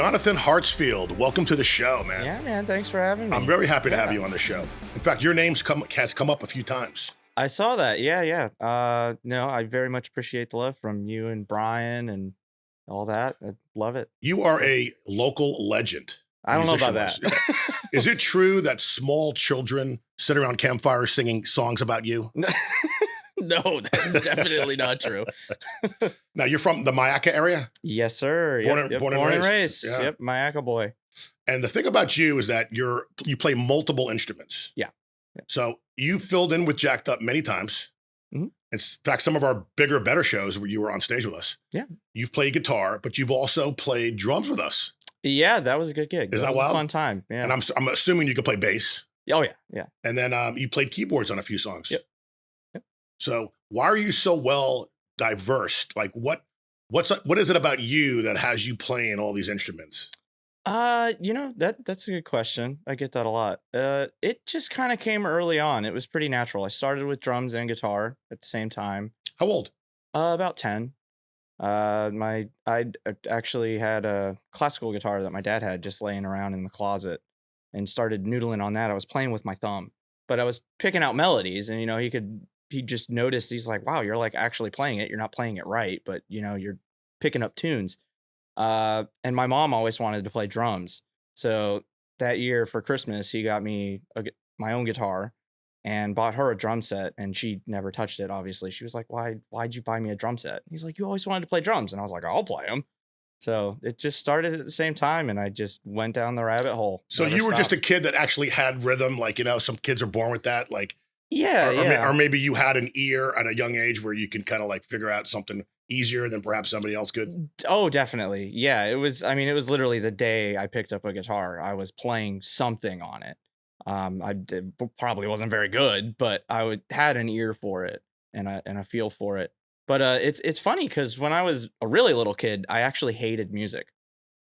Jonathon Hartsfield, welcome to the show, man. Yeah, man. Thanks for having me. I'm very happy to have you on the show. In fact, your name's has come up a few times. I saw that. Yeah. No, I very much appreciate the love from you and Brian and all that. I love it. You are a local legend. I don't know about that. Is it true that small children sit around campfires singing songs about you? No, that's definitely not true. Now, you're from the Mayaca area? Yes, sir. Born and raised. Yeah. Yep, Mayaca boy. And the thing about you is that you play multiple instruments. Yeah. So you filled in with Jacked Up many times. Mm-hmm. In fact, some of our bigger, better shows where you were on stage with us. Yeah. You've played guitar, but you've also played drums with us. Yeah, that was a good gig. Is that was wild? A fun time. Yeah. And I'm assuming you could play bass. Oh, yeah. And then you played keyboards on a few songs. Yep. So why are you so well diverse? Like what is it about you that has you playing all these instruments? That's a good question. I get that a lot. It just kind of came early on. It was pretty natural. I started with drums and guitar at the same time. How old? About 10. I actually had a classical guitar that my dad had just laying around in the closet and started noodling on that. I was playing with my thumb, but I was picking out melodies, and he just noticed, he's like, wow, you're like actually playing it. You're not playing it right, but you're picking up tunes. And my mom always wanted to play drums. So that year for Christmas, he got me my own guitar and bought her a drum set, and she never touched it. Obviously, she was like, why'd you buy me a drum set? He's like, you always wanted to play drums. And I was like, I'll play them. So it just started at the same time, and I just went down the rabbit hole. So you were just a kid that actually had rhythm. Like, some kids are born with that. Like, yeah. Or maybe you had an ear at a young age where you can kind of like figure out something easier than perhaps somebody else could. Oh, definitely. Yeah, it was literally the day I picked up a guitar, I was playing something on it. Probably wasn't very good, but had an ear for it and a feel for it. But it's funny because when I was a really little kid, I actually hated music.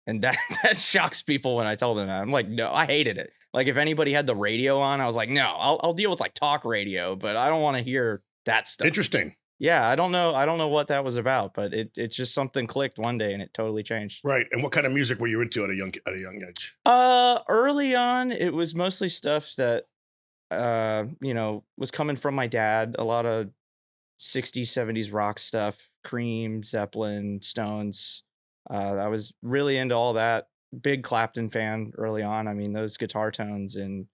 And that shocks people when I tell them that. I'm like, no, I hated it. Like, if anybody had the radio on, I was like, no, I'll deal with like talk radio, but I don't want to hear that stuff. Interesting. Yeah, I don't know what that was about, but it's just something clicked one day and it totally changed. Right. And what kind of music were you into at a young age? Early on, it was mostly stuff that was coming from my dad. A lot of 60s, 70s rock stuff, Cream, Zeppelin, Stones. I was really into all that. Big Clapton fan early on. I mean, those guitar tones and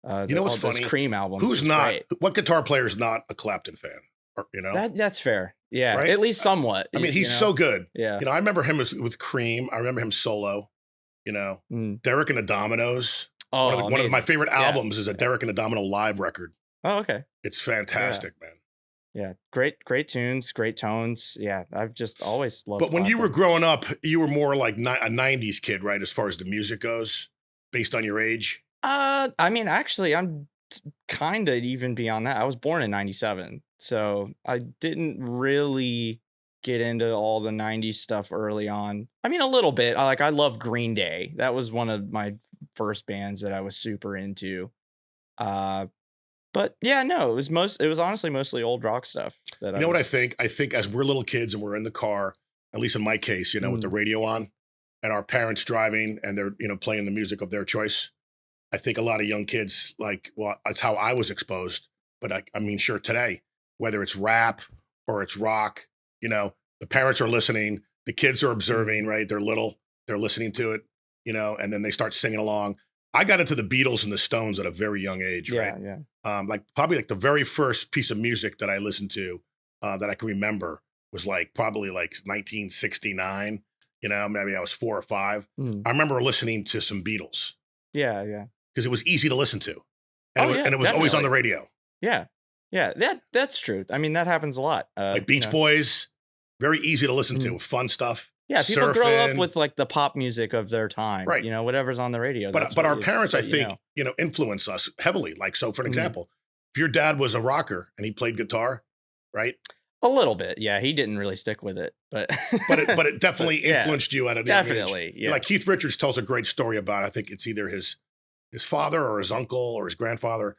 what's funny? Those Cream albums. Who's not? Great. What guitar player is not a Clapton fan? That's fair. Yeah, right? At least somewhat. I mean, he's so good. Yeah. I remember him with Cream. I remember him solo. Derek and the Dominoes. Oh, one of my favorite albums is a Derek and the Domino live record. Oh, okay. It's fantastic, man. Yeah, great tunes, great tones. Yeah, I've just always loved. But when you Clapton. were growing up, you were more like a '90s kid, right? As far as the music goes, based on your age. I mean, actually, I'm kind of even beyond that. I was born in '97, so I didn't really get into all the '90s stuff early on. I mean, a little bit. I love Green Day. That was one of my first bands that I was super into. But yeah, no, it was honestly mostly old rock stuff. What I think? I think as we're little kids and we're in the car, at least in my case, with the radio on and our parents driving and they're, playing the music of their choice. I think a lot of young kids that's how I was exposed. But I mean, sure, today, whether it's rap or it's rock, the parents are listening, the kids are observing, right? They're little, they're listening to it, and then they start singing along. I got into the Beatles and the Stones at a very young age, right? Yeah. Probably the very first piece of music that I listened to that I can remember was probably 1969. Maybe I was 4 or 5. I remember listening to some Beatles. Yeah. Because it was easy to listen to, and it was definitely. always on the radio. Yeah. That's true. I mean, that happens a lot. Like Beach Boys, very easy to listen to, fun stuff. Yeah, people surfing. grow up with the pop music of their time, right? Whatever's on the radio. But our parents, I think, influence us heavily. So, for an example, if your dad was a rocker and he played guitar, right? A little bit, yeah. He didn't really stick with it, but it definitely influenced you at a young age. Definitely, yeah. Like Keith Richards tells a great story about. I think it's either his father or his uncle or his grandfather.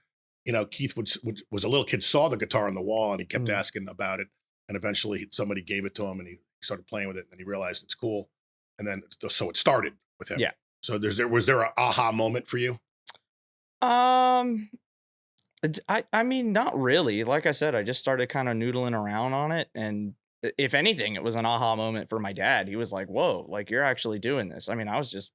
Keith was a little kid, saw the guitar on the wall, and he kept asking about it, and eventually somebody gave it to him, and he started playing with it, and he realized it's cool, and then so it started, with him. Yeah. So was there an aha moment for you? Um, I mean, not really. Like I said, I just started kind of noodling around on it, and if anything, it was an aha moment for my dad. He was like, "Whoa, like you're actually doing this." I mean, I was just,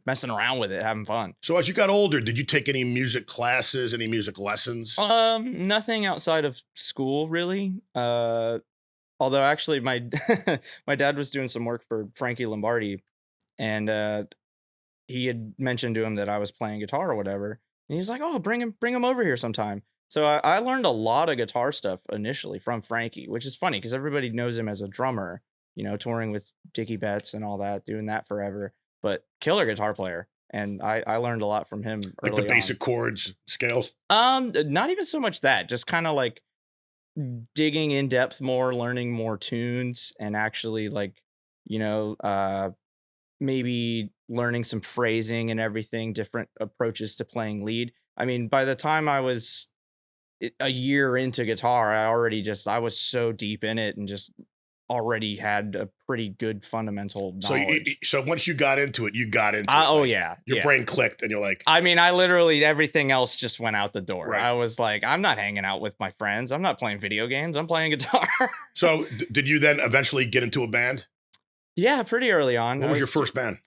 messing around with it, having fun. So as you got older, did you take any music classes, any music lessons? Nothing outside of school, really. Although actually, my my dad was doing some work for Frankie Lombardi, and he had mentioned to him that I was playing guitar or whatever, and he's like, "Oh, bring him over here sometime." So I learned a lot of guitar stuff initially from Frankie, which is funny because everybody knows him as a drummer, touring with Dickie Betts and all that, doing that forever. But killer guitar player, and I learned a lot from him Like the early on. basic chords, scales? Not even so much that, just kind of like digging in depth more, learning more tunes, and actually like, you know, uh maybe learning some phrasing and everything, different approaches to playing lead. I mean, by the time I was a year into guitar, I was so deep in it and just already had a pretty good fundamental So knowledge. so once you got into it, you got into it. Oh Like, yeah, your yeah. brain clicked and you're like, I mean, I literally everything else just went out the door. right. I was like, I'm not hanging out with my friends. I'm not playing video games. I'm playing guitar. So did you then eventually get into a band? Yeah, pretty early on. What I was your was first band?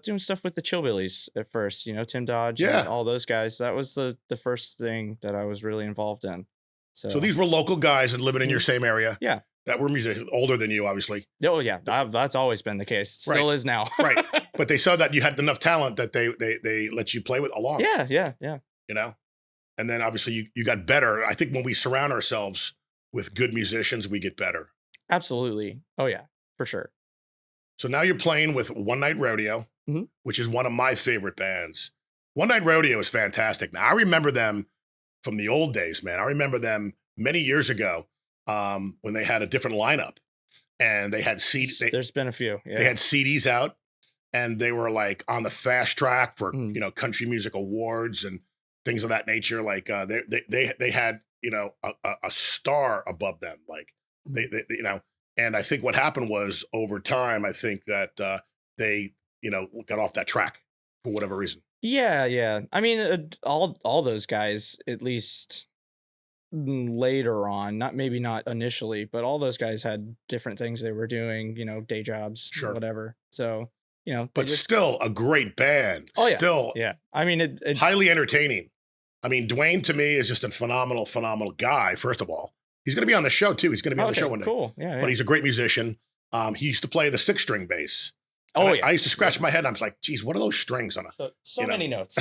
doing stuff with the Chillbillies at first, Tim Dodge and Yeah. all those guys. That was the first thing that I was really involved in. So these were local guys and living in your same area. Yeah. That were musicians, older than you, obviously. Oh yeah, that's always been the case. Still is now. Right. But they saw that you had enough talent that they let you play with along. Yeah. And then obviously you got better. I think when we surround ourselves with good musicians, we get better. Absolutely. Oh yeah, for sure. So now you're playing with One Night Rodeo, which is one of my favorite bands. One Night Rodeo is fantastic. Now I remember them from the old days, man. I remember them many years ago when they had a different lineup and they had CDs. There's been a few. Yeah. They had CDs out and they were like on the fast track for, country music awards and things of that nature. Like they had, a star above them. Like they and I think what happened was over time, I think that they, got off that track for whatever reason. Yeah. I mean, all those guys, at least later on, maybe not initially, but all those guys had different things they were doing, day jobs, Sure. whatever. So, but still a great band. Oh yeah. Still, yeah. I mean, it highly entertaining. I mean, Dwayne to me is just a phenomenal guy. First of all, he's going to be on the show too. He's going to be on the show one day. Cool. Yeah. But he's a great musician. He used to play the 6-string bass. Oh, I used to scratch my head. I was like, geez, what are those strings on a? So many notes.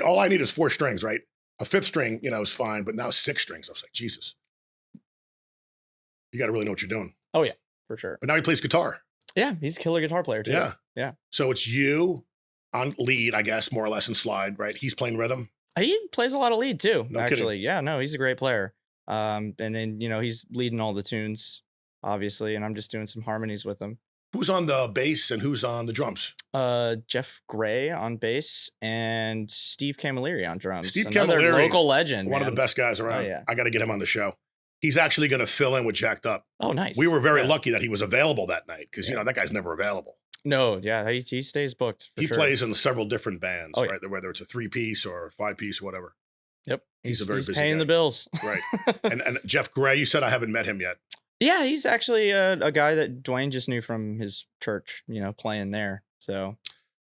All I need is 4 strings, right? A 5th string, is fine, but now 6 strings. I was like, Jesus, you got to really know what you're doing. Oh yeah, for sure. But now he plays guitar. Yeah, he's a killer guitar player too. Yeah. So it's you on lead, I guess, more or less, in slide, right? He's playing rhythm. He plays a lot of lead too. No actually, kidding. Yeah, no, he's a great player. And then he's leading all the tunes, obviously, and I'm just doing some harmonies with him. Who's on the bass and who's on the drums? Jeff Gray on bass and Steve Camilleri on drums. Steve Another Camilleri, local legend, one of the best guys around. Oh, yeah. I got to get him on the show. He's actually going to fill in with Jacked Up. Oh, nice. We were very lucky that he was available that night because that guy's never available. No, yeah, he stays booked. He plays in several different bands, Oh, yeah. right? Whether it's a 3-piece or a 5-piece or whatever. Yep, he's a very busy paying guy. the bills, right? And Jeff Gray, you said I haven't met him yet. Yeah, he's actually a guy that Dwayne just knew from his church, playing there. So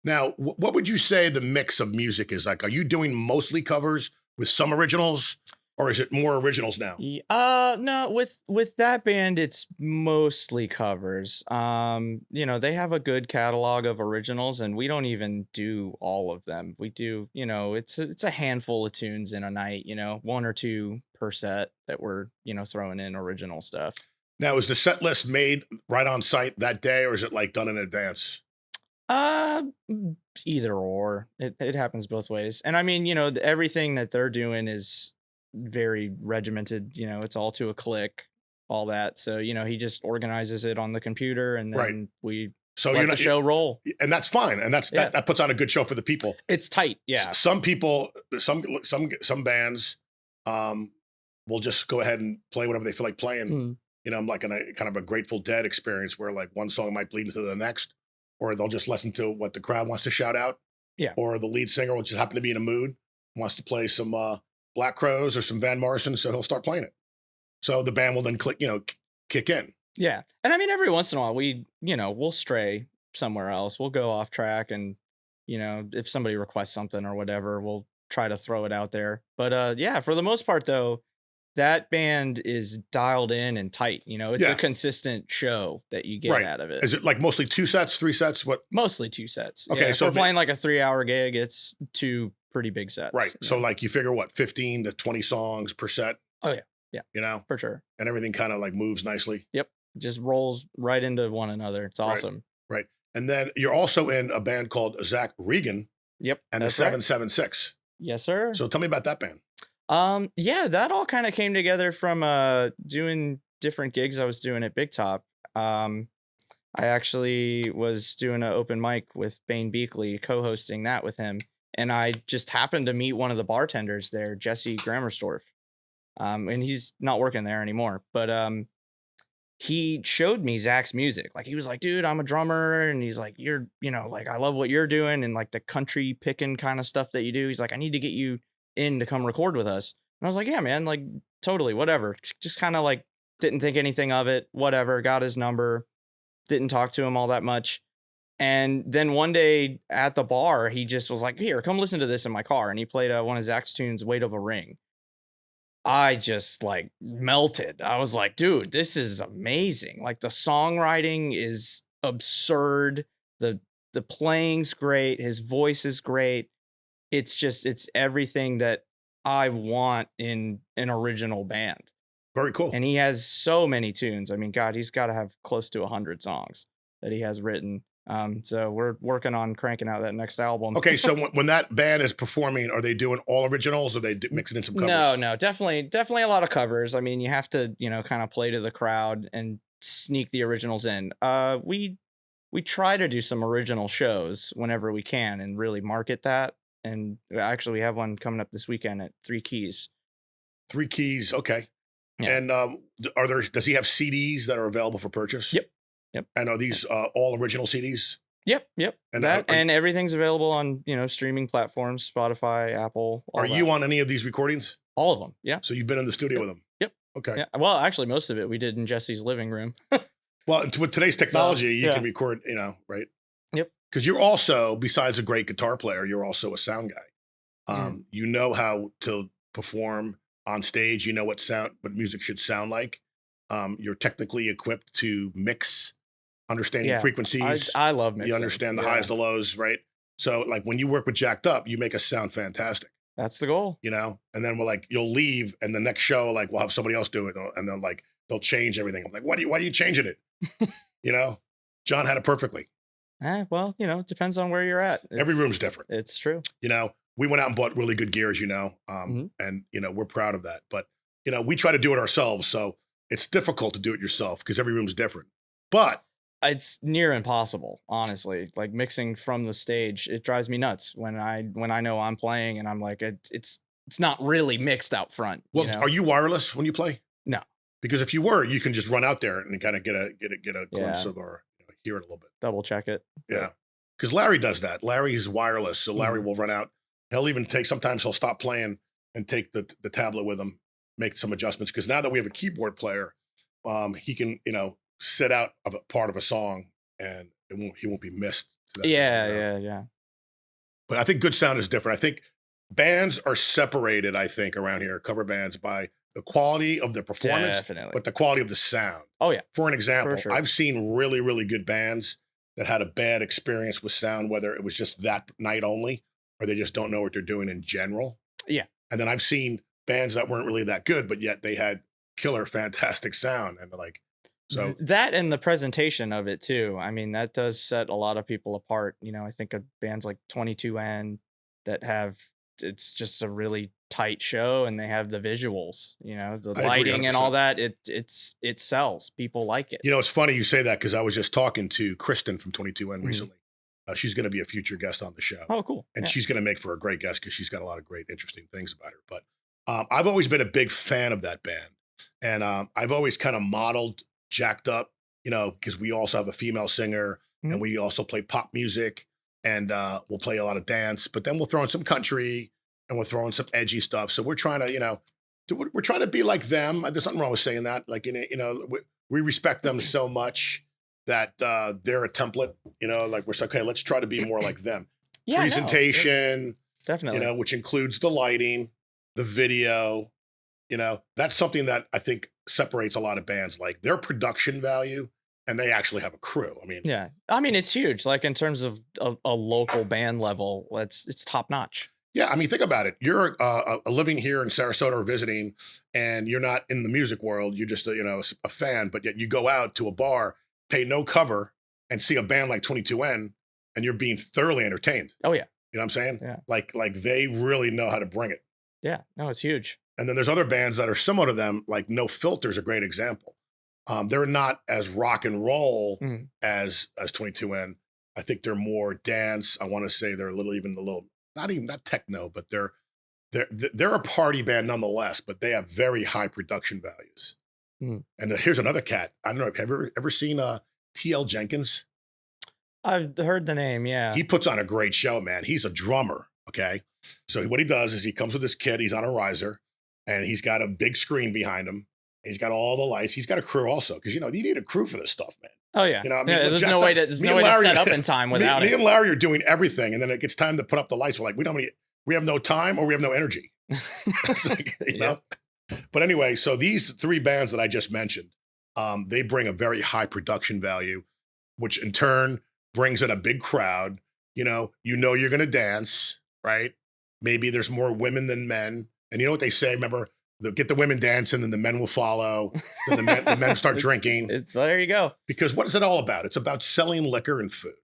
now, what would you say the mix of music is like? Are you doing mostly covers with some originals, or is it more originals now? No, with that band, it's mostly covers. They have a good catalog of originals, and we don't even do all of them. We do, it's a handful of tunes in a night, 1 or 2 per set that we're, throwing in original stuff. Now, is the set list made right on site that day, or is it like done in advance? Either or. It happens both ways. And I mean, everything that they're doing is very regimented. It's all to a click, all that. So he just organizes it on the computer, and then we let the show roll. And that's fine. And that puts on a good show for the people. It's tight. Yeah. Some people, some bands, will just go ahead and play whatever they feel like playing. I'm like in a kind of a Grateful Dead experience where like one song might bleed into the next. or they'll just listen to what the crowd wants to shout out. Yeah. Or the lead singer will just happen to be in a mood, wants to play some Black Crowes or some Van Morrison, so he'll start playing it. So the band will then kick in. Yeah. And I mean, every once in a while, we'll stray somewhere else. We'll go off track, and, if somebody requests something or whatever, we'll try to throw it out there. But yeah, for the most part, though, that band is dialed in and tight. It's a consistent show that you get out of it. Is it like mostly 2 sets, 3 sets? What? Mostly 2 sets. Okay, Yeah, so if we're playing like a 3-hour gig, it's 2 pretty big sets. Right. So like you figure what, 15 to 20 songs per set? Oh yeah. Yeah. For sure. And everything kind of like moves nicely. Yep. Just rolls right into one another. It's awesome. Right. And then you're also in a band called Zach Regan. Yep. And the 776. Yes, sir. So tell me about that band. Yeah, that all kind of came together from doing different gigs I was doing at Big Top. I actually was doing an open mic with Bane Beakley, co-hosting that with him, and I just happened to meet one of the bartenders there, Jesse Grammersdorf. And he's not working there anymore, but he showed me Zach's music. Like, he was like, dude, I'm a drummer. And he's like, you're, like, I love what you're doing and like the country picking kind of stuff that you do. He's like, I need to get you in to come record with us. And I was like, yeah, man, like totally, whatever. Just kind of like didn't think anything of it, whatever. Got his number, didn't talk to him all that much. And then one day at the bar, he just was like, here, come listen to this in my car. And he played one of Zach's tunes, Weight of a Ring. I just like melted. I was like, dude, this is amazing. Like, the songwriting is absurd. The playing's great. His voice is great. It's everything that I want in an original band. Very cool. And he has so many tunes. I mean, God, he's got to have close to 100 songs that he has written. So we're working on cranking out that next album. Okay, so when that band is performing, are they doing all originals, or are they mixing in some covers? No, definitely a lot of covers. I mean, you have to, kind of play to the crowd and sneak the originals in. We try to do some original shows whenever we can and really market that. And actually, we have one coming up this weekend at 3 Keys. 3 Keys, okay. Yeah. And does he have CDs that are available for purchase? Yep. And are these all original CDs? Yep. And and everything's available on, streaming platforms, Spotify, Apple. Are you on any of these recordings? All of them. Yeah. So you've been in the studio with them? Yep. Okay. Yeah. Well, actually, most of it we did in Jesse's living room. Well, with today's technology, you can record, right? Yep. Because you're also, besides a great guitar player, you're also a sound guy. You know how to perform on stage. You know what music should sound like. You're technically equipped to mix, understanding frequencies. I love mixing. You understand the highs, the lows, right? So like when you work with Jacked Up, you make us sound fantastic. That's the goal. And then we're like, you'll leave, and the next show, like, we'll have somebody else do it, and then like they'll change everything. I'm like, why are you changing it? John had it perfectly. Well, it depends on where you're at. Every room's different. It's true. We went out and bought really good gear, and we're proud of that. But we try to do it ourselves, so it's difficult to do it yourself because every room's different. But it's near impossible, honestly. Like, mixing from the stage, it drives me nuts when I know I'm playing and I'm like, it's not really mixed out front. Well, are you wireless when you play? No. Because if you were, you can just run out there and kind of get a glimpse of, or hear it a little bit. Double check it. Yeah. Because Larry does that. Larry's wireless, so Larry will run out. He'll even sometimes he'll stop playing and take the tablet with him, make some adjustments. Because now that we have a keyboard player, he can, sit out of a part of a song and he won't be missed. Yeah. But I think good sound is different. I think bands are separated, around here, cover bands, by the quality of the performance, but the quality of the sound. Oh, yeah. For an example, sure. I've seen really, really good bands that had a bad experience with sound, whether it was just that night only, or they just don't know what they're doing in general. Yeah. And then I've seen bands that weren't really that good, but yet they had killer, fantastic sound. And so that, and the presentation of it too. I mean, that does set a lot of people apart. I think of bands like 22N that it's just a really tight show, and they have the visuals, the lighting and all that. It sells. People like it. It's funny you say that, because I was just talking to Kristen from 22N recently. She's going to be a future guest on the show. Oh, cool. And she's going to make for a great guest because she's got a lot of great, interesting things about her. But I've always been a big fan of that band. And I've always kind of modeled Jacked Up, because we also have a female singer. and we also play pop music, and we'll play a lot of dance, but then we'll throw in some country, and we'll throw in some edgy stuff. So we're trying to, we're trying to be like them. There's nothing wrong with saying that. Like, we respect them so much that they're a template, like we're saying, okay, let's try to be more like them. Yeah, Presentation, definitely. which includes the lighting, the video, that's something that I think separates a lot of bands, like their production value, and they actually have a crew. Yeah. It's huge. Like in terms of a local band level, it's top notch. Yeah, think about it. You're living here in Sarasota or visiting, and you're not in the music world. You're just a fan, but yet you go out to a bar, pay no cover, and see a band like 22N, and you're being thoroughly entertained. Oh yeah. You know what I'm saying? Yeah. Like they really know how to bring it. Yeah. No, it's huge. And then there's other bands that are similar to them, like No Filter is a great example. They're not as rock and roll as 22N. I think they're more dance. I want to say they're not techno, but they're a party band nonetheless, but they have very high production values. And here's another cat. I don't know. Have you ever seen T.L. Jenkins? I've heard the name. Yeah. He puts on a great show, man. He's a drummer. Okay. So what he does is he comes with this kid. He's on a riser, and he's got a big screen behind him. He's got all the lights. He's got a crew also, because you need a crew for this stuff, man. Oh yeah. There's no way to set up in time without it. Me and Larry are doing everything, and then it gets time to put up the lights. We're like, we have no time, or we have no energy. It's like, know. But anyway, so these three bands that I just mentioned, they bring a very high production value, which in turn brings in a big crowd. You're going to dance, right? Maybe there's more women than men, and you know what they say? Remember, they'll get the women dancing, and the men will follow. Then the men start drinking. There you go. Because what is it all about? It's about selling liquor and food.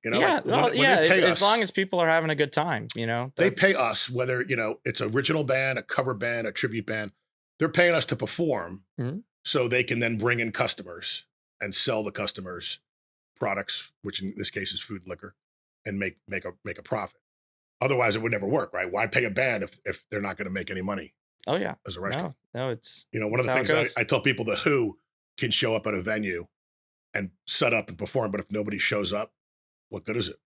As long as people are having a good time, they pay us, whether it's an original band, a cover band, a tribute band. They're paying us to perform, so they can then bring in customers and sell the customers products, which in this case is food and liquor, and make a profit. Otherwise, it would never work, right? Why pay a band if they're not going to make any money? Oh yeah, as a restaurant. No, it's one of the things I tell people: the Who can show up at a venue and set up and perform, but if nobody shows up, what good is it?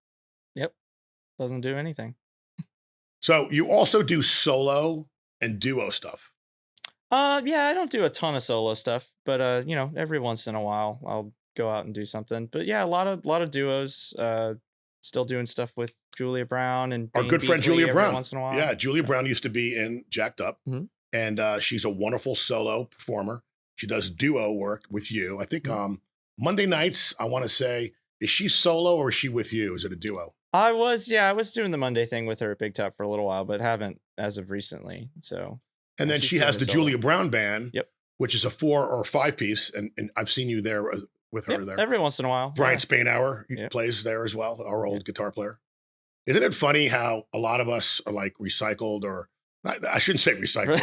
Yep, doesn't do anything. So you also do solo and duo stuff. Yeah, I don't do a ton of solo stuff, but every once in a while I'll go out and do something. But yeah, a lot of duos. Still doing stuff with Julia Brown and our good friend Julia Brown. Once in a while. Yeah, Julia Brown used to be in Jacked Up, and she's a wonderful solo performer. She does duo work with you. I think Monday nights, I want to say, is she solo or is she with you? Is it a duo? I was doing the Monday thing with her at Big Top for a little while, but haven't as of recently. So, and then she has the Julia Brown Band, yep, which is a 4 or 5 piece, and I've seen you there with her there every once in a while. Brian Spainhour plays there as well, our old guitar player. Isn't it funny how a lot of us are like recycled, or I shouldn't say recycled.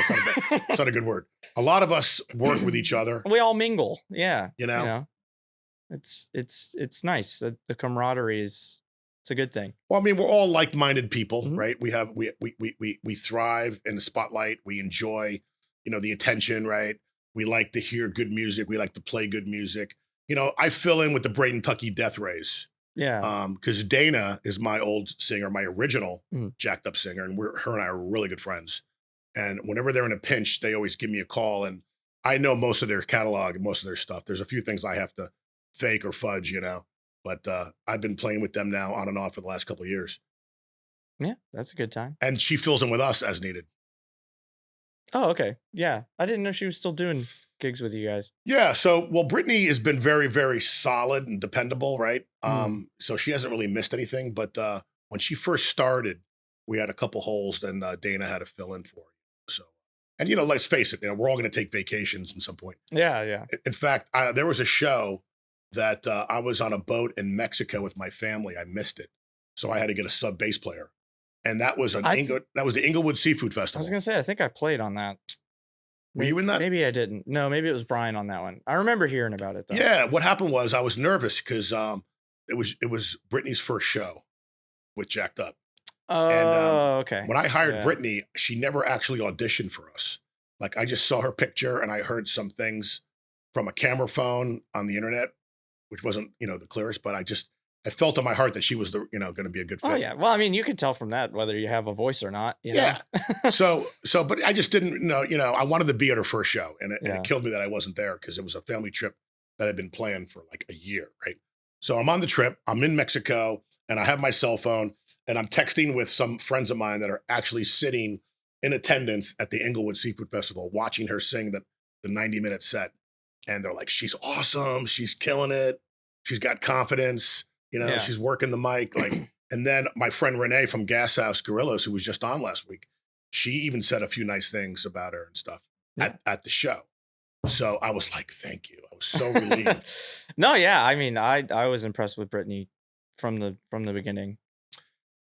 It's not a good word. A lot of us work with each other. We all mingle. Yeah. It's nice. The camaraderie it's a good thing. Well, we're all like-minded people, right? We thrive in the spotlight. We enjoy, the attention, right? We like to hear good music. We like to play good music. I fill in with the Braden Tucky Death Rays. Yeah. Because Dana is my old singer, my original Jacked Up singer, and her and I are really good friends. And whenever they're in a pinch, they always give me a call, and I know most of their catalog and most of their stuff. There's a few things I have to fake or fudge, but I've been playing with them now on and off for the last couple of years. Yeah, that's a good time. And she fills in with us as needed. Oh, okay. Yeah. I didn't know she was still doing gigs with you guys. Yeah. So, Brittany has been very, very solid and dependable, right? So she hasn't really missed anything. But when she first started, we had a couple holes, then Dana had to fill in for her. So, and let's face it, we're all going to take vacations at some point. Yeah, yeah. In fact, there was a show that I was on a boat in Mexico with my family. I missed it, so I had to get a sub bass player. And that was that was the Inglewood Seafood Festival. I was gonna say, I think I played on that. Were you in that? Maybe I didn't. No, maybe it was Brian on that one. I remember hearing about it though. Yeah, what happened was I was nervous because it was Brittany's first show with Jacked Up. Oh, and, okay. When I hired Brittany, she never actually auditioned for us. Like I just saw her picture and I heard some things from a camera phone on the internet, which wasn't the clearest, but I felt in my heart that she was the going to be a good fit. Oh yeah. Well, I mean, you could tell from that whether you have a voice or not. Yeah. But I just didn't know. I wanted to be at her first show, and it killed me that I wasn't there because it was a family trip that I'd been planning for like a year, right? So I'm on the trip. I'm in Mexico, and I have my cell phone, and I'm texting with some friends of mine that are actually sitting in attendance at the Inglewood Seafood Festival, watching her sing the 90-minute set, and they're like, "She's awesome. She's killing it. She's got confidence. She's working the mic." Like, and then my friend Renee from Gas House Gorillas, who was just on last week, she even said a few nice things about her and stuff at the show. So I was like, "Thank you." I was so relieved. No, yeah. I mean, I was impressed with Brittany from the beginning.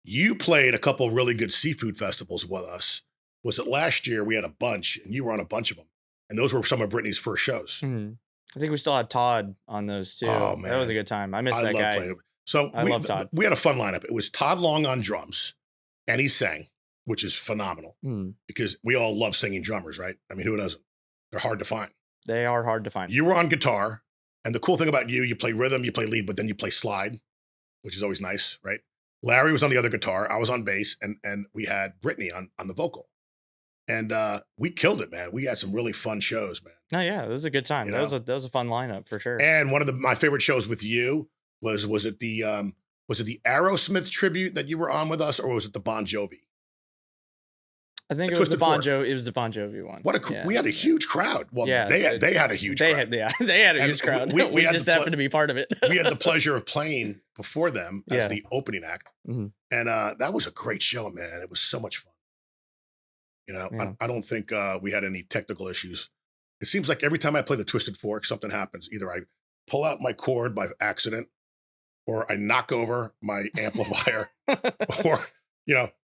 You played a couple really good seafood festivals with us. Was it last year? We had a bunch, and you were on a bunch of them, and those were some of Brittany's first shows. Mm-hmm. I think we still had Todd on those too. Oh man, that was a good time. I miss that guy. Playing. So I love Todd. We had a fun lineup. It was Todd Long on drums, and he sang, which is phenomenal because we all love singing drummers, right? I mean, who doesn't? They're hard to find. They are hard to find. You were on guitar, and the cool thing about you play rhythm, you play lead, but then you play slide, which is always nice, right? Larry was on the other guitar. I was on bass, and we had Brittany on the vocal. And we killed it, man. We had some really fun shows, man. No, yeah, it was a good time. That was a fun lineup for sure. And one of my favorite shows with you was it the Aerosmith tribute that you were on with us, or was it the Bon Jovi? I think it was the Bon Jovi. It was the Bon Jovi one. We had a huge crowd. Well, they had a huge crowd. They had a huge crowd. We just happened to be part of it. We had the pleasure of playing before them as the opening act, and that was a great show, man. It was so much fun. I don't think we had any technical issues. It seems like every time I play the Twisted Fork, something happens. Either I pull out my cord by accident, or I knock over my amplifier, or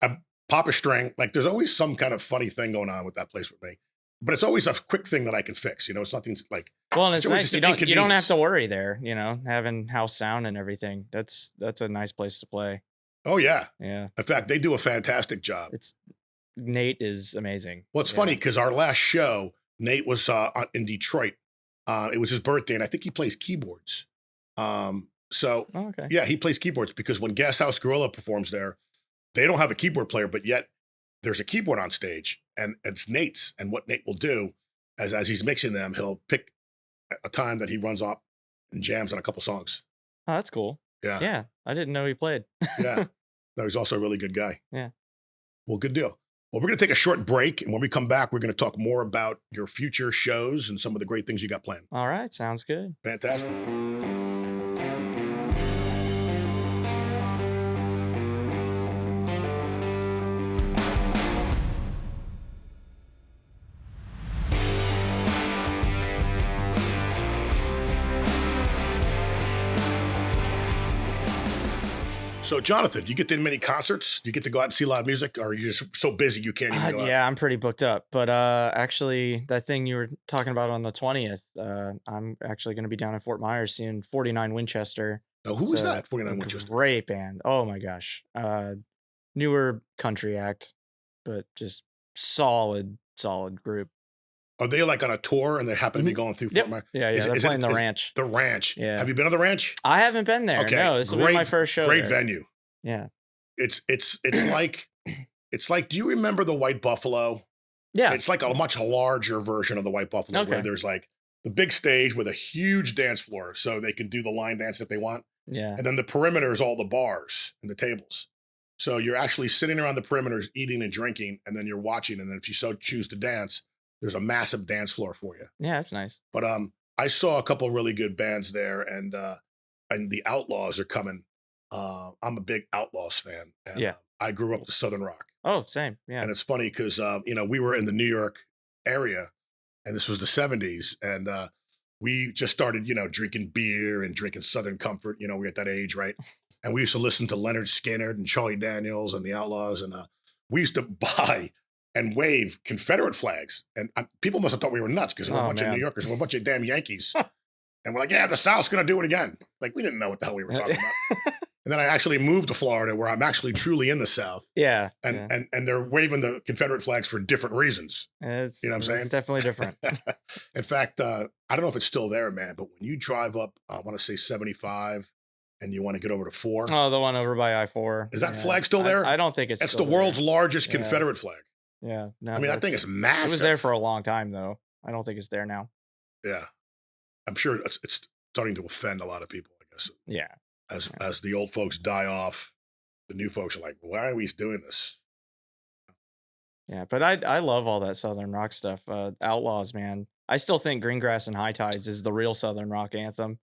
I pop a string. Like, there's always some kind of funny thing going on with that place with me. But it's always a quick thing that I can fix. It's nothing like. Well, and it's nice. You don't have to worry there. Having house sound and everything. That's a nice place to play. Oh yeah, yeah. In fact, they do a fantastic job. Nate is amazing. Well, it's funny because our last show, Nate was in Detroit. It was his birthday, and I think he plays keyboards. Yeah, he plays keyboards because when Gas House Gorilla performs there, they don't have a keyboard player, but yet there's a keyboard on stage, and it's Nate's. And what Nate will do, as he's mixing them, he'll pick a time that he runs off and jams on a couple songs. Oh, that's cool. Yeah. Yeah, I didn't know he played. Yeah. No, he's also a really good guy. Yeah. Well, good deal. Well, we're going to take a short break, and when we come back, we're going to talk more about your future shows and some of the great things you got planned. All right. Sounds good. Fantastic. So, Jonathan, do you get to many concerts? Do you get to go out and see live music, or are you just so busy you can't even go out? Yeah, I'm pretty booked up. But actually, that thing you were talking about on the 20th, I'm actually going to be down in Fort Myers seeing 49 Winchester. Now, who was that? 49 Winchester. Great band. Oh my gosh. Newer country act, but just solid group. Are they like on a tour and they happen to be going through Fort Myers? Yeah, they're playing the Ranch. The Ranch. Yeah. Have you been to the Ranch? I haven't been there. Okay. No, this will be my first show. Great venue. Yeah. It's like do you remember the White Buffalo? Yeah. It's like a much larger version of the White Buffalo where there's like the big stage with a huge dance floor so they can do the line dance if they want. Yeah. And then the perimeter is all the bars and the tables. So you're actually sitting around the perimeters eating and drinking, and then you're watching, and then if you so choose to dance, there's a massive dance floor for you. Yeah, that's nice. But I saw a couple of really good bands there, and the Outlaws are coming. I'm a big Outlaws fan. And, I grew up to Southern rock. Oh, same. Yeah. And it's funny because we were in the New York area, and this was the 70s, and we just started drinking beer and drinking Southern Comfort. We're at that age, right? And we used to listen to Leonard Skinner and Charlie Daniels and the Outlaws, and we used to buy and wave Confederate flags. And people must have thought we were nuts because we're a bunch of New Yorkers. We're a bunch of damn Yankees. And we're like, yeah, the South's going to do it again. Like, we didn't know what the hell we were talking about. And then I actually moved to Florida where I'm actually truly in the South. Yeah. And they're waving the Confederate flags for different reasons. You know what I'm saying? It's definitely different. In fact, I don't know if it's still there, man, but when you drive up, I want to say 75 and you want to get over to 4. Oh, the one over by I-4. Is that flag still there? I don't think it's It's still the world's there. largest Yeah. Confederate flag. Yeah. No, I mean, that thing is massive. It was there for a long time, though. I don't think it's there now. Yeah. I'm sure it's starting to offend a lot of people, I guess. Yeah. As the old folks die off, the new folks are like, why are we doing this? Yeah, but I love all that Southern rock stuff. Outlaws, man. I still think Greengrass and High Tides is the real Southern rock anthem.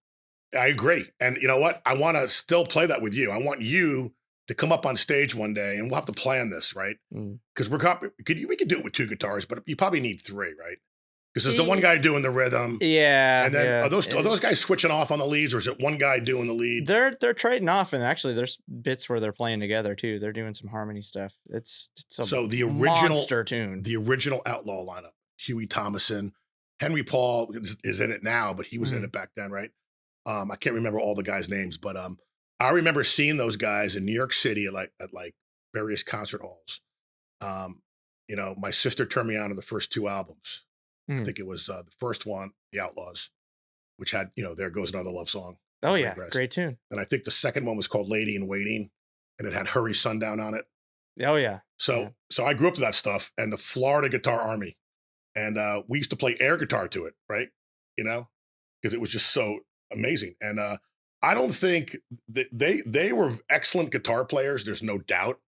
I agree. And you know what? I want to still play that with you. I want you to come up on stage one day, and we'll have to plan this, right? Because we could do it with 2 guitars, but you probably need 3, right? Because there's the one guy doing the rhythm. Yeah. And then yeah, are those guys switching off on the leads, or is it one guy doing the lead? They're trading off, and actually there's bits where they're playing together too. They're doing some harmony stuff. It's the original monster tune. The original Outlaw lineup. Huey Thomason, Henry Paul is in it now, but he was in it back then, right? I can't remember all the guys' names, but I remember seeing those guys in New York City at various concert halls. You know, my sister turned me on to the first 2 albums. I think it was the first one, The Outlaws, which had, you know, There Goes Another Love Song. Oh yeah, great tune. And I think the second one was called Lady in Waiting, and it had Hurry Sundown on it. Oh yeah. So I grew up to that stuff and the Florida Guitar Army, and we used to play air guitar to it, right? You know, because it was just so amazing. And I don't think they were excellent guitar players. There's no doubt,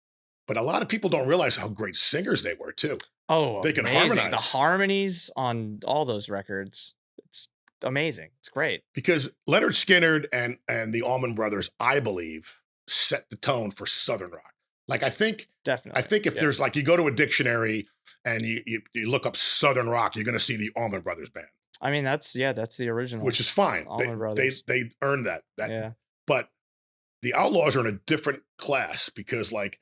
but a lot of people don't realize how great singers they were too. Oh, they can amazing. harmonize. The harmonies on all those records. It's amazing. It's great. Because Leonard Skinner and the Allman Brothers, I believe, set the tone for Southern rock. Like, I think if there's like, you go to a dictionary and you look up Southern rock, you're going to see the Allman Brothers band. I mean, that's the original. Which is fine. Allman Brothers. They earned that. Yeah. But the Outlaws are in a different class because, like,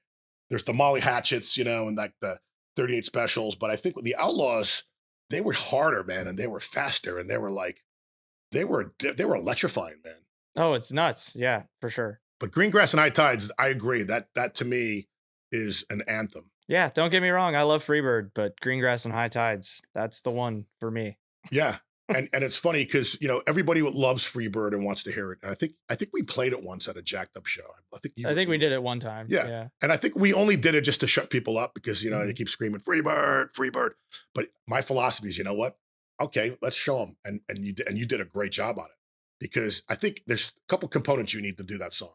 there's the Molly Hatchets, you know, and like the 38 Specials. But I think with the Outlaws, they were harder, man, and they were faster, and they were electrifying, man. Oh, it's nuts. Yeah, for sure. But Greengrass and High Tides, I agree. That to me is an anthem. Yeah, don't get me wrong. I love Freebird, but Greengrass and High Tides, that's the one for me. Yeah. And it's funny because, you know, everybody loves Freebird and wants to hear it. And I think we played it once at a Jacked Up show. I think we did it one time. Yeah. And I think we only did it just to shut people up because, you know, they keep screaming Freebird, Freebird. But my philosophy is, you know what? Okay, let's show them. And you did a great job on it, because I think there's a couple components you need to do that song.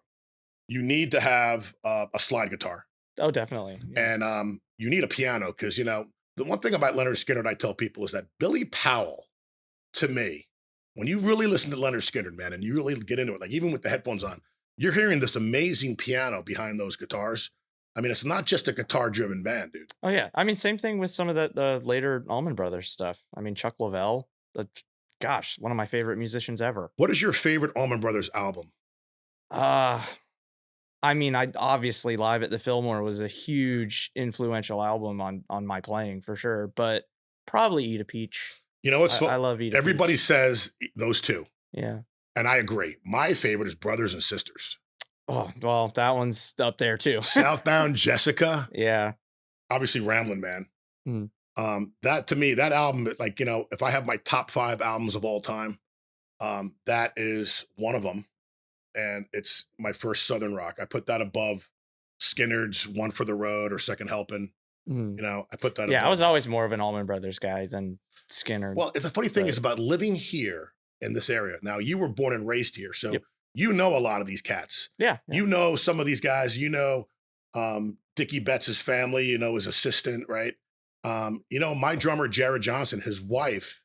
You need to have a slide guitar. Oh, definitely. Yeah. And you need a piano because, you know, the one thing about Leonard Skinner I tell people is that Billy Powell, to me, when you really listen to Leonard Skinner, man, and you really get into it, like even with the headphones on, you're hearing this amazing piano behind those guitars. I mean, it's not just a guitar-driven band, dude. Oh, yeah. I mean, same thing with some of the later Allman Brothers stuff. I mean, Chuck Leavell, gosh, one of my favorite musicians ever. What is your favorite Allman Brothers album? I mean, I obviously Live at the Fillmore was a huge influential album on my playing for sure, but probably Eat a Peach. You know what's I love Eat a Peach. Everybody says those two. Yeah. And I agree. My favorite is Brothers and Sisters. Oh, well, that one's up there too. Southbound Jessica. Yeah. Obviously Ramblin' Man. Mm. That to me, that album, like, you know, if I have my top 5 albums of all time, that is one of them. And it's my first Southern rock. I put that above Skinner's One for the Road or Second Helping. Mm. You know, I put that. Yeah, above. I was always more of an Allman Brothers guy than Skinner. Well, the funny thing is about living here in this area. Now, you were born and raised here, so Yep. you know a lot of these cats. Yeah. You know some of these guys. You know Dickie Betts' family. You know his assistant, right? You know my drummer Jared Johnson. His wife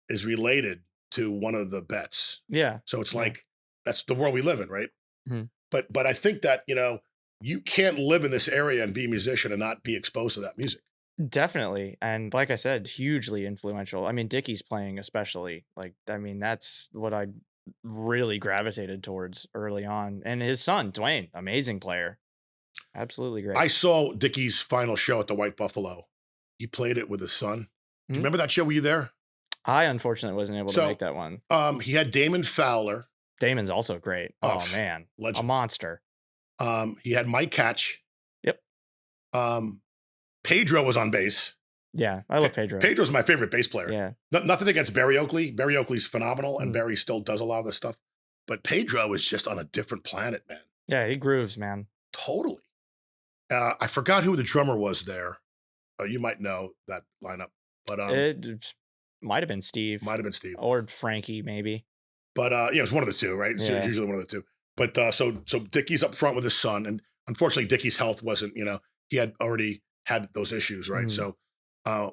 is related to one of the Betts. Yeah. So it's like that's the world we live in, right? Mm-hmm. But I think that, you know, you can't live in this area and be a musician and not be exposed to that music. Definitely. And like I said, hugely influential. I mean, Dickie's playing especially. Like, I mean, that's what I really gravitated towards early on. And his son, Dwayne, amazing player. Absolutely great. I saw Dickie's final show at the White Buffalo. He played it with his son. Do you remember that show? Were you there? I unfortunately wasn't able to make that one. He had Damon Fowler. Damon's also great. Oh man. Legend. A monster. He had Mike Catch. Yep. Pedro was on bass. Yeah, I love Pedro. Pedro's my favorite bass player. Yeah. Nothing against Barry Oakley. Barry Oakley's phenomenal, and Barry still does a lot of this stuff. But Pedro is just on a different planet, man. Yeah, he grooves, man. Totally. I forgot who the drummer was there. You might know that lineup, but It might have been Steve might have been Steve. or Frankie, maybe. But yeah, it's one of the two, right? It's Yeah. usually one of the two. But so Dickie's up front with his son, and unfortunately, Dickie's health wasn't. He had already had those issues, right? Mhm. So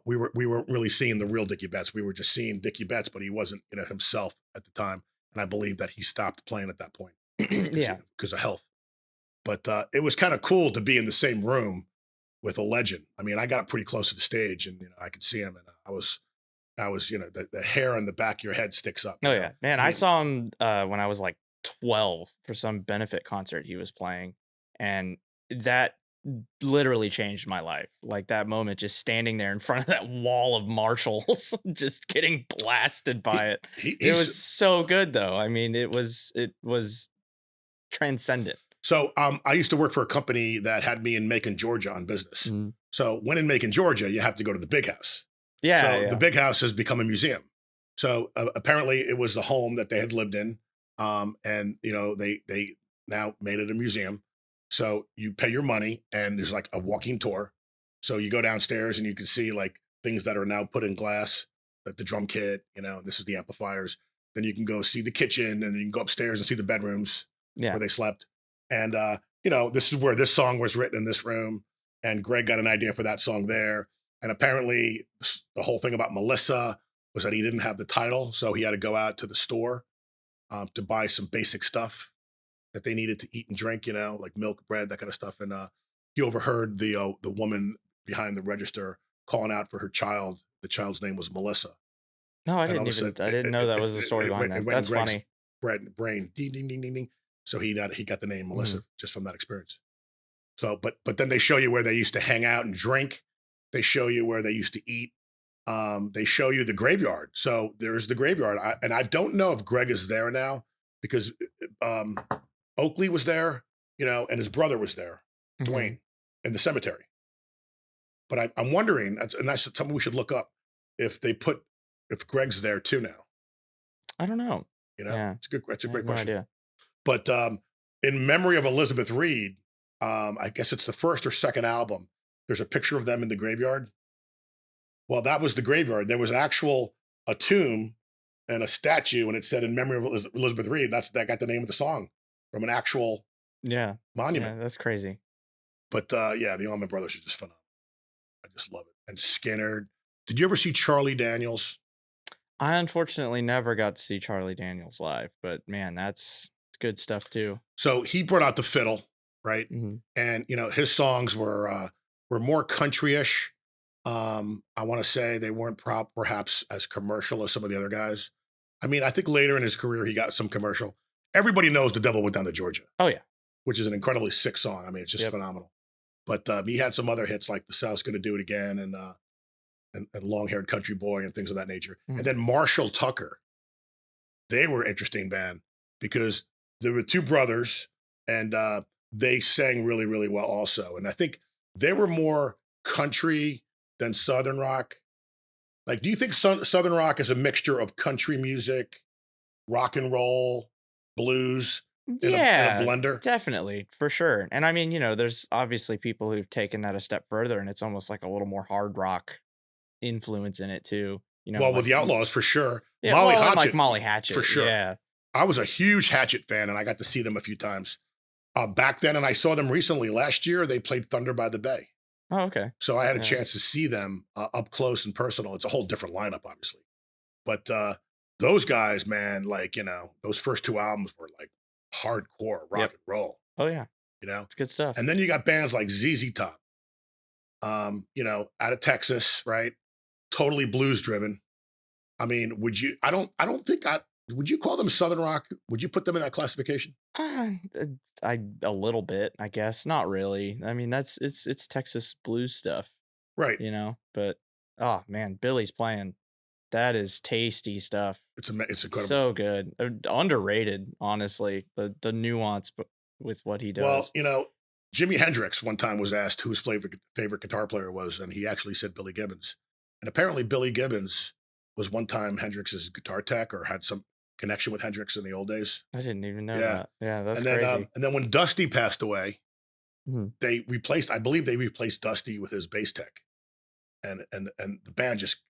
we weren't really seeing the real Dickie Betts. We were just seeing Dickie Betts, but he wasn't himself at the time. And I believe that he stopped playing at that point Yeah. because of health. But it was kind of cool to be in the same room with a legend. I mean, I got pretty close to the stage, and I could see him, and I was the hair on the back of your head sticks up. Oh yeah, man. I I mean, saw him when I was like 12 for some benefit concert he was playing, and that literally changed my life. Like that moment, just standing there in front of that wall of marshals, just getting blasted by it. It was so good, though. I mean, it was transcendent. So I used to work for a company that had me in Macon, Georgia on business. Mhm. So when in Macon, Georgia, you have to go to the big house. Yeah, So yeah. the big house has become a museum. So apparently it was the home that they had lived in. And they now made it a museum. So you pay your money and there's like a walking tour. So you go downstairs and you can see like things that are now put in glass, like the drum kit, this is the amplifiers. Then you can go see the kitchen, and then you can go upstairs and see the bedrooms Yeah. where they slept. And this is where this song was written in this room. And Greg got an idea for that song there. And apparently the whole thing about Melissa was that he didn't have the title. So he had to go out to the store to buy some basic stuff that they needed to eat and drink, like milk, bread, that kind of stuff. And he overheard the woman behind the register calling out for her child. The child's name was Melissa. No, I And all didn't of a even. sudden, I didn't know that was the story behind that. went in That's Greg's funny. brain, ding, ding, ding, ding, ding. So he got the name Melissa Mhm. just from that experience. So, but then they show you where they used to hang out and drink. They show you where they used to eat. They show you the graveyard. So there's the graveyard. And I don't know if Greg is there now because Oakley was there, and his brother was there, Mhm. Dwayne, in the cemetery. But I'm wondering, and that's something we should look up, if Greg's there too now. I don't know. Yeah, That's a I great have no question. idea. But in memory of Elizabeth Reed, I guess it's the first or second album. There's a picture of them in the graveyard. Well, that was the graveyard. There was a tomb and a statue, and it said in memory of Elizabeth Reed. That got the name of the song from an actual Yeah, monument. yeah, that's crazy. But yeah, the Allman Brothers are just phenomenal. I just love it. And Skinner. Did you ever see Charlie Daniels? I unfortunately never got to see Charlie Daniels live, but man, that's good stuff too. So he brought out the fiddle, right? Mhm. And his songs were more country-ish. I want to say they weren't perhaps as commercial as some of the other guys. I mean, I think later in his career he got some commercial. Everybody knows "The Devil Went Down to Georgia," Oh yeah, which is an incredibly sick song. I mean, it's just Yep. phenomenal. But he had some other hits like "The South's Gonna Do It Again" and "Long-Haired Country Boy" and things of that nature. Mhm. And then Marshall Tucker. They were an interesting band because there were two brothers and they sang really, really well also. And I think they were more country than Southern rock. Like, do you think Southern rock is a mixture of country music, rock and roll, blues in a Yeah, blender? definitely, for sure. And I mean, there's obviously people who've taken that a step further, and it's almost like a little more hard rock influence in it too. Well, with Like the Outlaws for sure. yeah, Molly well, and like Hatchet Molly Hatchet, for sure. yeah. I was a huge Hatchet fan and I got to see them a few times back then. And I saw them recently. Last year, they played Thunder by the Bay. Oh, okay. So I had a Yeah. chance to see them up close and personal. It's a whole different lineup, obviously. But those guys, man, like, those first two albums were like hardcore rock Yep. and roll, Oh yeah, it's good stuff. And then you got bands like ZZ Top, out of Texas, right? Totally blues driven. I mean, I don't think would you call them Southern rock? Would you put them in that classification? Uh, a little bit, I guess. Not really. I mean, it's Texas blues stuff, Right. But oh man, Billy's playing. That is tasty stuff. It's incredible. So good. Underrated, honestly. The nuance with what he does. Well, Jimi Hendrix one time was asked who his favorite guitar player was, and he actually said Billy Gibbons. And apparently Billy Gibbons was one time Hendrix's guitar tech or had some connection with Hendrix in the old days. I didn't even know Yeah, that. Yeah, that's crazy. and then when Dusty passed away, Mhm. I believe they replaced Dusty with his bass tech, and the band just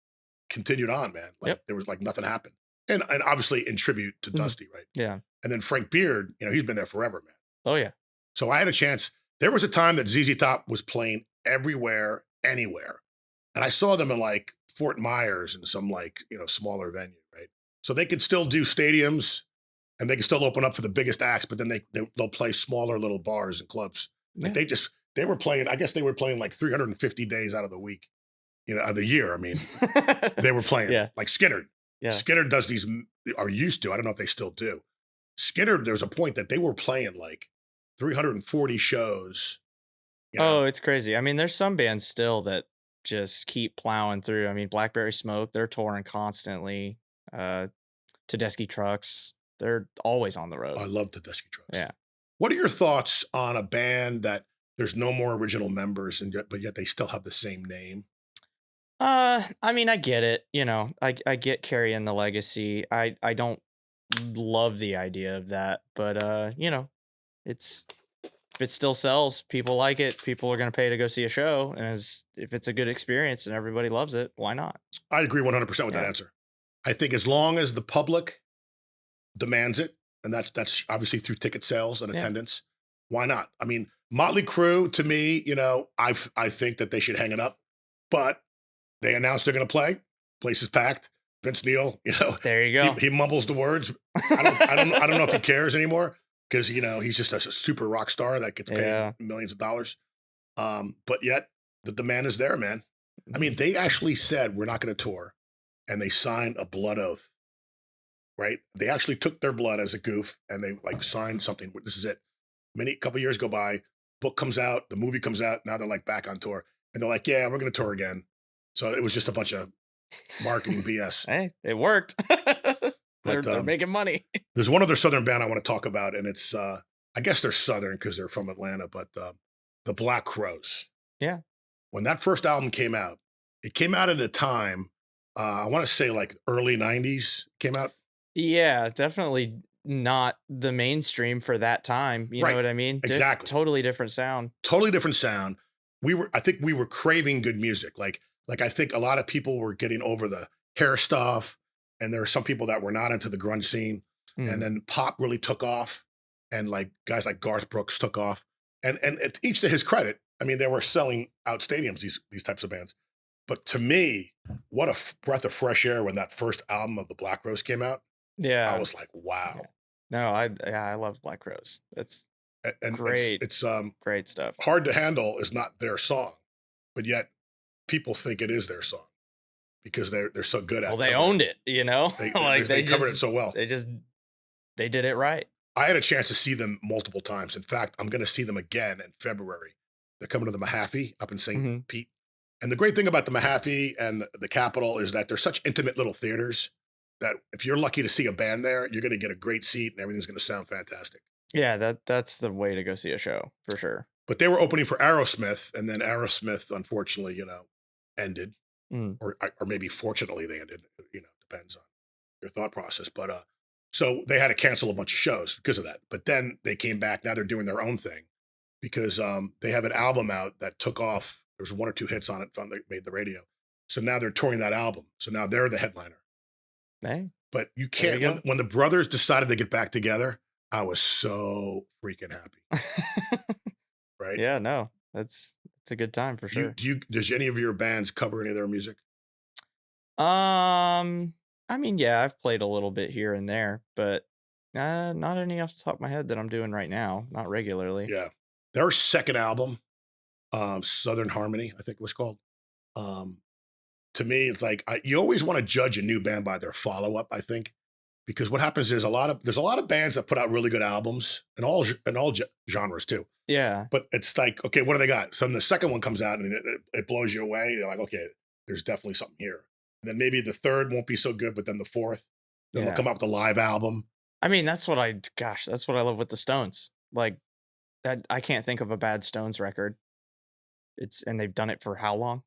continued on, man. Like Yep. there was like nothing happened, and obviously in tribute to Mhm. Dusty, right? Yeah. And then Frank Beard, he's been there forever, man. Oh yeah. So I had a chance. There was a time that ZZ Top was playing everywhere, anywhere, and I saw them in like Fort Myers and some like smaller venue, right? So they could still do stadiums, and they can still open up for the biggest acts, but then they'll play smaller little bars and clubs. Like Yeah. they were playing. I guess they were playing like 350 days out of the week, of the year. I mean, they were playing Yeah. like Skinner. Yeah. Skinner does these are used to. I don't know if they still do. Skinner, there's a point that they were playing like 340 shows. Oh, it's crazy. I mean, there's some bands still that just keep plowing through. I mean, Blackberry Smoke, they're touring constantly. Tedeschi Trucks, they're always on the road. I love the Dusky Trucks. Yeah. What are your thoughts on a band that there's no more original members but yet they still have the same name? I mean, I get it. I get carrying the legacy. I don't love the idea of that, but it's if it still sells, people like it. People are going to pay to go see a show, and if it's a good experience and everybody loves it, why not? I agree 100% with that Yeah. answer. I think as long as the public demands it, and that's obviously through ticket sales and Yeah. attendance, why not? I mean, Motley Crue, to me, I think that they should hang it up, but they announced they're going to play. Place is packed. Vince Neil, There you go. he mumbles the words. I don't know if he cares anymore because he's just a super rock star that gets paid Yeah. millions of dollars. But yet the demand is there, man. I mean, Mhm. they actually said we're not going to tour, and they signed a blood oath. Right? They actually took their blood as a goof, and they like signed something. This is it. Couple years go by, book comes out, the movie comes out. Now they're like back on tour, and they're like, yeah, we're going to tour again. So it was just a bunch of marketing BS. Hey, it worked. they're But making money. there's one other Southern band I want to talk about, and it's I guess they're Southern because they're from Atlanta, but the Black Crowes. Yeah. When that first album came out, it came out at a time I want to say like early '90s came out. Yeah, definitely not the mainstream for that time. You know Right. what I mean? Exactly. Totally different sound. Totally different sound. I think we were craving good music. Like I think a lot of people were getting over the hair stuff, and there were some people that were not into the grunge scene. And Mm. then pop really took off, and like guys like Garth Brooks took off. And each to his credit, I mean, they were selling out stadiums. These types of bands. But to me, what a breath of fresh air when that first album of the Black Rose came out. I Yeah. was like, wow. Yeah. No, I love Black Rose. That's And great, it's great stuff. Hard to Handle is not their song, but yet people think it is their song because they're so good at Well, they covering owned it, like they covered it so well. they did it right. I had a chance to see them multiple times. In fact, I'm going to see them again in February. They're coming to the Mahaffey up in St. Mhm. Pete. And the great thing about the Mahaffey and the Capitol is that they're such intimate little theaters that if you're lucky to see a band there, you're going to get a great seat and everything's going to sound fantastic. Yeah, that's the way to go see a show for sure. But they were opening for Aerosmith, and then Aerosmith, unfortunately, ended, Mm. or maybe fortunately they ended. Depends on your thought process. But so they had to cancel a bunch of shows because of that. But then they came back. Now they're doing their own thing because they have an album out that took off. There's one or two hits on it from that made the radio. So now they're touring that album. So now they're the headliner. Hey, But you There you can't when the brothers decided to get back together. I was so freaking happy. Right? yeah, no, it's a good time for sure. Does any of your bands cover any of their music? I mean, yeah, I've played a little bit here and there, but not any off the top of my head that I'm doing right now, not regularly. Yeah. Their second album, Southern Harmony, I think it was called. Um, to me, it's like you always want to judge a new band by their follow-up, I think. Because what happens is there's a lot of bands that put out really good albums in all genres too. Yeah, But it's like, okay, what do they got? So then the second one comes out and it blows you away. You're like, okay, there's definitely something here. And then maybe the third won't be so good, but then the fourth, then they'll yeah. come out with a live album. I mean, that's what I love with the Stones. Like, I can't think of a bad Stones record. And they've done it for how long?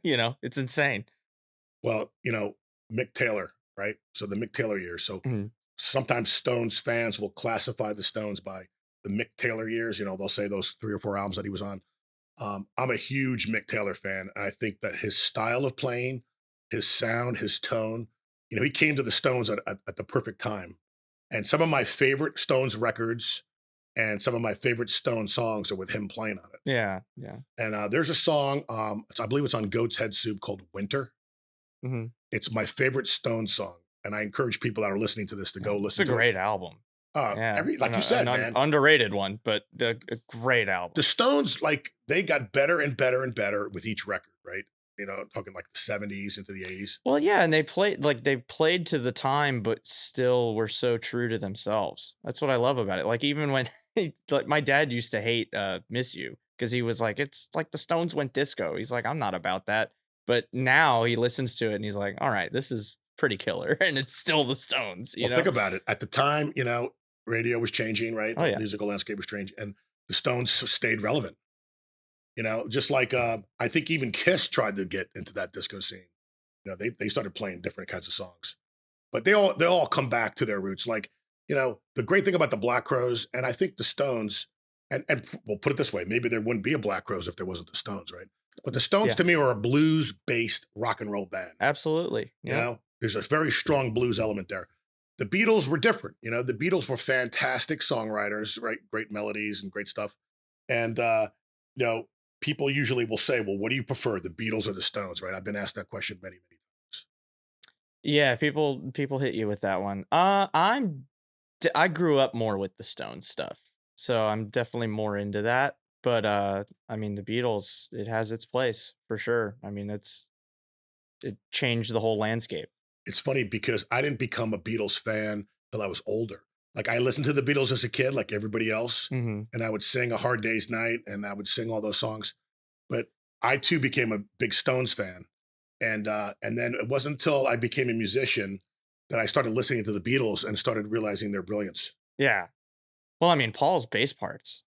It's insane. Well, Mick Taylor, right? So the Mick Taylor years. So Mhm. sometimes Stones fans will classify the Stones by the Mick Taylor years. They'll say those 3 or 4 albums that he was on. I'm a huge Mick Taylor fan, and I think that his style of playing, his sound, his tone, he came to the Stones at the perfect time. And some of my favorite Stones records and some of my favorite Stones songs are with him playing on it. Yeah, yeah. And there's a song, I believe it's on Goat's Head Soup, called Winter. Hmm. It's my favorite Stones song. And I encourage people that are listening to this to go It's a listen to it. great album. Yeah, Like you said, man, underrated one, but a great album. the Stones, like, they got better and better and better with each record, right? Talking like the 70s into the 80s. Well, yeah, and they played to the time, but still were so true to themselves. That's what I love about it. Like even when like my dad used to hate "Miss You" because he was like, it's like the Stones went disco. He's like, I'm not about that. But now he listens to it and he's like, all right, this is pretty killer, and it's still the Stones. Well, think about it. At the time, radio was changing, right? Oh The yeah, musical landscape was changing, and the Stones stayed relevant. Just like I think even Kiss tried to get into that disco scene. They started playing different kinds of songs, but they all come back to their roots. Like, the great thing about the Black Crowes, and I think the Stones, and we'll put it this way, maybe there wouldn't be a Black Crowes if there wasn't the Stones, right? But the Stones yeah, to me are a blues based rock and roll band. absolutely. You Yeah, know, there's a very strong blues element there. The Beatles were different. The Beatles were fantastic songwriters, right? Great melodies and great stuff. And you know, people usually will say, "Well, what do you prefer, the Beatles or the Stones?" Right? I've been asked that question many, many times. yeah. People hit you with that one. I grew up more with the Stones stuff, so I'm definitely more into that. But I mean, the Beatles, it has its place for sure. I mean, it changed the whole landscape. It's funny because I didn't become a Beatles fan till I was older. Like, I listened to the Beatles as a kid, like everybody else, Hmm. and I would sing "A Hard Day's Night" and I would sing all those songs. But I too became a big Stones fan, and then it wasn't until I became a musician that I started listening to the Beatles and started realizing their brilliance. Yeah. Well, I mean, Paul's bass parts,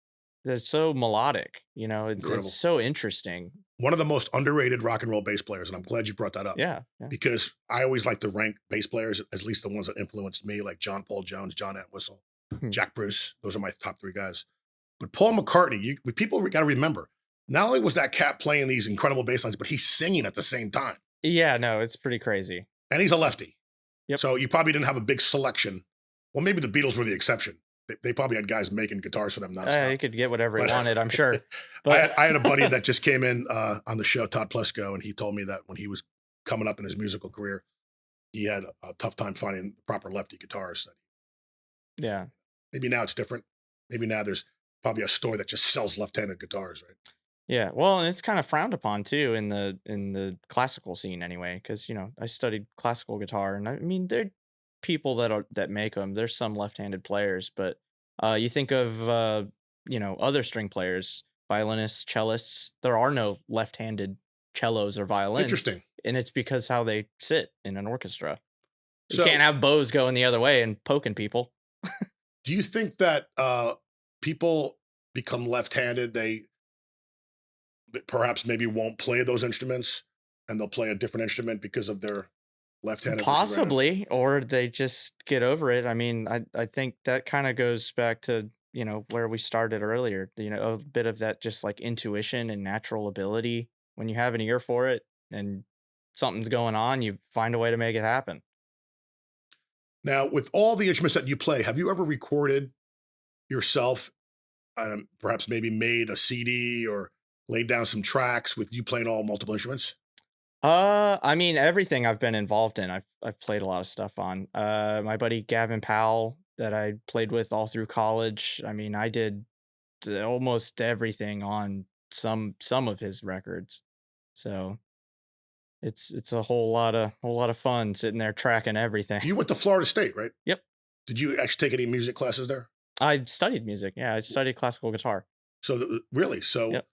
they're so melodic. It's Incredible. so interesting. One of the most underrated rock and roll bass players, and I'm glad you brought that up Yeah. Yeah. because I always like to rank bass players, at least the ones that influenced me, like John Paul Jones, John Entwistle, Mhm. Jack Bruce. Those are my top 3 guys. But Paul McCartney, people got to remember, not only was that cat playing these incredible bass lines, but he's singing at the same time, Yeah. No, it's pretty crazy. and he's a lefty. Yep. So you probably didn't have a big selection. Well, maybe the Beatles were the exception. They probably had guys making guitars for them You nonstop. could get whatever he But wanted, I'm sure. I, But I had a buddy that just came in on the show, Todd Plesko, and he told me that when he was coming up in his musical career, he had a tough time finding proper lefty guitars. yeah. Maybe now it's different. Maybe now there's probably a store that just sells left-handed guitars, right? Yeah, well, and it's kind of frowned upon too in the classical scene anyway, because I studied classical guitar, and I mean there are people that make them. There's some left-handed players, but you think of other string players, violinists, cellists. There are no left-handed cellos or violins, Interesting. and it's because how they sit in an orchestra. You So, can't have bows going the other way and poking people. do you think that people become left-handed? They perhaps maybe won't play those instruments, and they'll play a different instrument because of their left-handed versus right-handed? Possibly, or they just get over it. I mean, I think that kind of goes back to, where we started earlier, a bit of that just like intuition and natural ability. When you have an ear for it and something's going on, you find a way to make it happen. Now, with all the instruments that you play, have you ever recorded yourself, perhaps maybe made a CD or laid down some tracks with you playing all multiple instruments? I mean, everything I've been involved in, I've played a lot of stuff on. My buddy Gavin Powell that I played with all through college. I mean, I did almost everything on some of his records. So it's a whole lot of fun sitting there tracking everything. You went to Florida State, right? Yep. Did you actually take any music classes there? I studied music. Yeah, I studied classical guitar. So really, so Yep.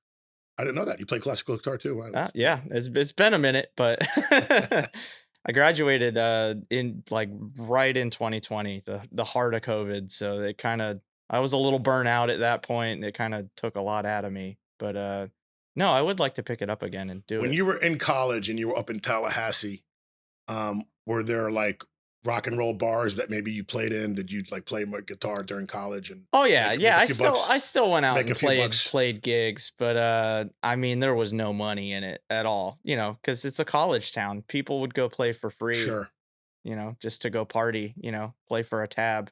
I didn't know that you played classical guitar too. Wow. Yeah, it's been a minute, but I graduated in like right in 2020, the heart of COVID. So it kind of I was a little burnt out at that point, and it kind of took a lot out of me. But no, I would like to pick it up again and do When it. you were in college and you were up in Tallahassee, were there like rock and roll bars that maybe you played in? Did you like play guitar during college and Oh yeah, make yeah. a few bucks? I still went out Make a and few played bucks. played gigs, but I mean there was no money in it at all, because it's a college town. People would go play for free, Sure. just to go party, play for a tab.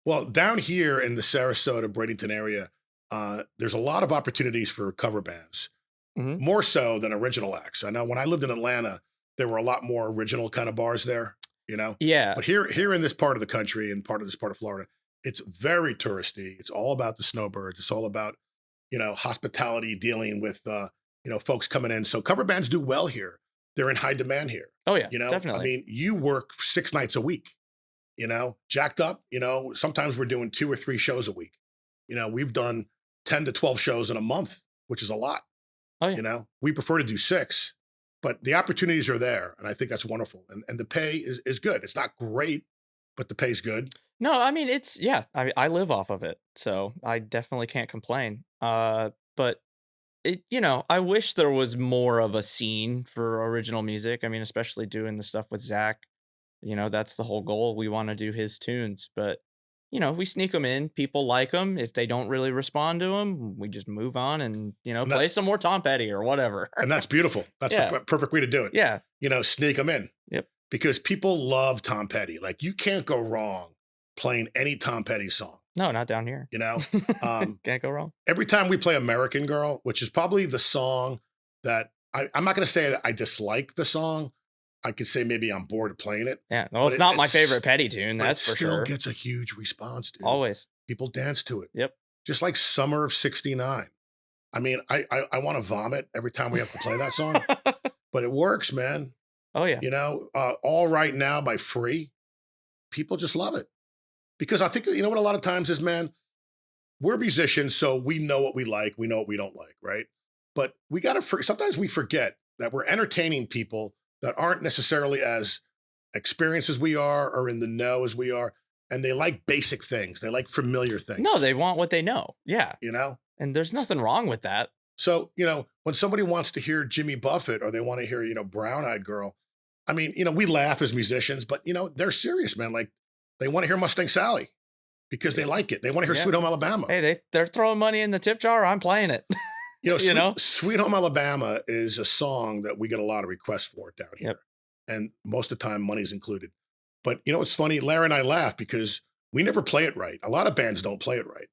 Well, down here in the Sarasota, Bradenton area, there's a lot of opportunities for cover bands, Hmm. more so than original acts. I know when I lived in Atlanta, there were a lot more original kind of bars there, you know. Yeah. But here in this part of the country and part of this part of Florida, it's very touristy. It's all about the snowbirds. It's all about hospitality, dealing with folks coming in. So cover bands do well here. They're in high demand here. Oh yeah, I definitely. mean, you work 6 nights a week. Jacked up. Sometimes we're doing 2 or 3 shows a week. We've done 10 to 12 shows in a month, which is a lot. Oh yeah. We prefer to do 6, but the opportunities are there. And I think that's wonderful. And the pay is good. It's not great, but the pay's good. No, I mean it's yeah. I live off of it, so I definitely can't complain. But I wish there was more of a scene for original music. I mean, especially doing the stuff with Zach. That's the whole goal. We want to do his tunes, but we sneak them in. People like them. If they don't really respond to them, we just move on and And play some more Tom Petty or whatever. that's beautiful. That's Yeah. the perfect way to do it. Yeah. Sneak them in Yep. because people love Tom Petty. Like you can't go wrong playing any Tom Petty song. No, not down here. Um, Can't go wrong. every time we play American Girl, which is probably the song that I'm not going to say that I dislike the song. I could say maybe I'm bored of playing it. Yeah. Well, But it's it- not my it's- favorite Petty tune. But That's it for still sure. gets a huge response, dude. Always. People dance to it. Yep. Just like Summer of '69. I mean, I want to vomit every time we have to play that song, but it works, man. Oh yeah. All Right Now by Free. People just love it. Because I think, what a lot of times is, man, we're musicians, so we know what we like, we know what we don't like, right? But we got to, sometimes we forget that we're entertaining people that aren't necessarily as experienced as we are or in the know as we are. And they like basic things. They like familiar things. No, they want what they know. Yeah. you know? And there's nothing wrong with that. So, when somebody wants to hear Jimmy Buffett or they want to hear, Brown Eyed Girl, I mean, we laugh as musicians, but, they're serious, man. Like they want to hear Mustang Sally because they like it. They want to hear Yeah. Sweet Home Alabama. Hey, they're throwing money in the tip jar. I'm playing it. Sweet Home Alabama is a song that we get a lot of requests for down here. Yep. And most of the time money's included. But it's funny, Larry and I laugh because we never play it right. A lot of bands don't play it right,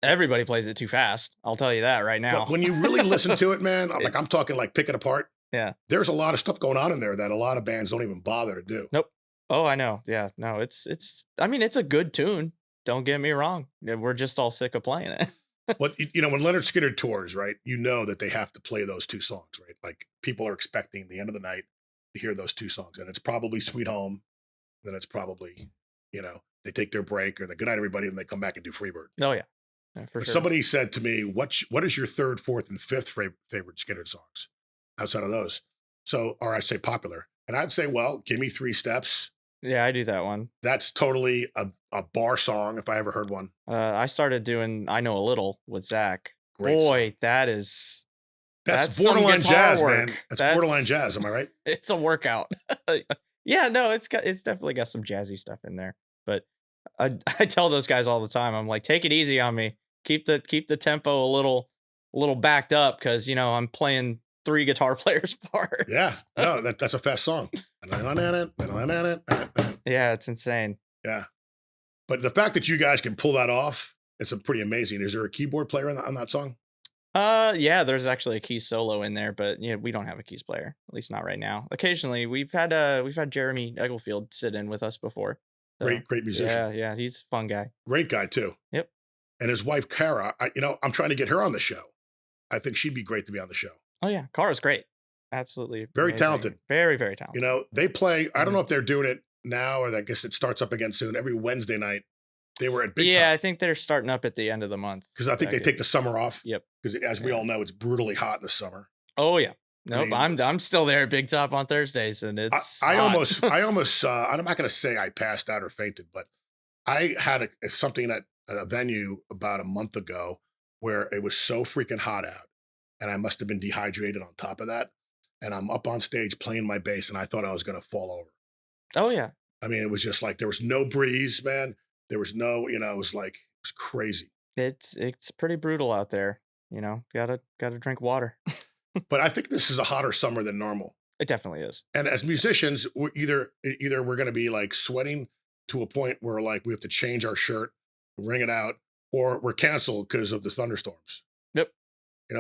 Everybody plays it too fast. I'll tell you that right now. But when you really listen to it, man, I'm It's- talking like pick it apart. Yeah. There's a lot of stuff going on in there that a lot of bands don't even bother to do. Nope. Oh, I know. Yeah. No, it's I mean, it's a good tune. Don't get me wrong. Yeah, we're just all sick of playing it. But when Leonard Skinner tours, right, that they have to play those 2 songs, right? Like people are expecting the end of the night to hear those 2 songs. And it's probably Sweet Home. Then it's probably, they take their break or they good night everybody and they come back and do Freebird. Oh yeah. For But sure. somebody said to me, what is your 3rd, 4th, and 5th favorite Skinner songs outside of those? So, or I say popular. And I'd say, well, Give Me 3 Steps. Yeah, I do that one. That's totally a bar song if I ever heard one. I started doing I Know a Little with Zach. Great Boy, that's That's some borderline guitar jazz, work. man. That's borderline jazz. Am I right? It's a workout. Yeah, no, it's definitely got some jazzy stuff in there. But I tell those guys all the time, I'm like, take it easy on me. Keep the tempo a little backed up because I'm playing 3 guitar players parts. Yeah. No, that's a fast song. Yeah, it's insane. Yeah. But the fact that you guys can pull that off, it's pretty amazing. Is there a keyboard player on that song? Yeah, there's actually a keys solo in there, but we don't have a keys player, at least not right now. Occasionally, we've had Jeremy Egglefield sit in with us before. So, Great musician. Yeah, he's a fun guy. Great guy too. Yep. And his wife Kara, I'm trying to get her on the show. I think she'd be great to be on the show. Oh yeah, Cara's great. Absolutely. Very amazing. talented. Very, very talented. They play, I don't know if they're doing it now or I guess it starts up again soon. Every Wednesday night, they were at Big Yeah, Time. I think they're starting up at the end of the month. Because I think they take the summer off. Yep. Because as we Yeah. all know, it's brutally hot in the summer. Oh yeah. Nope. mean- I'm still there at Big Top on Thursdays, and it's I hot. almost, I'm not going to say I passed out or fainted, but I had something at a venue about a month ago where it was so freaking hot out and I must have been dehydrated on top of that. And I'm up on stage playing my bass and I thought I was going to fall over. Oh yeah. I mean, it was just like there was no breeze, man. There was no, it was like it was crazy. It's pretty brutal out there. Gotta drink water. But I think this is a hotter summer than normal. It definitely is. And as musicians, we're either we're going to be like sweating to a point where like we have to change our shirt, wring it out, or we're canceled because of the thunderstorms. Yep.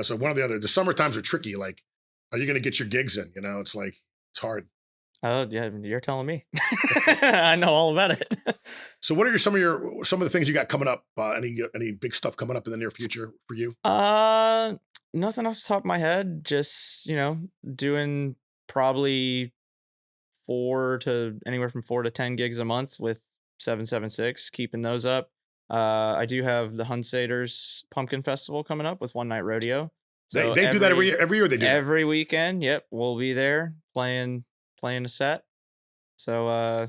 So one or the other. The summer times are tricky. Like, are you going to get your gigs in? It's like it's hard. Oh yeah, you're telling me. I know all about it. So, what are some of the things you got coming up? Any big stuff coming up in the near future for you? Nothing off the top of my head. Just doing probably anywhere from 4 to 10 gigs a month with 776, keeping those up. I do have the Hunsaders Pumpkin Festival coming up with One Night Rodeo. So they do that every year. They do every weekend. Yep, we'll be there playing a set. So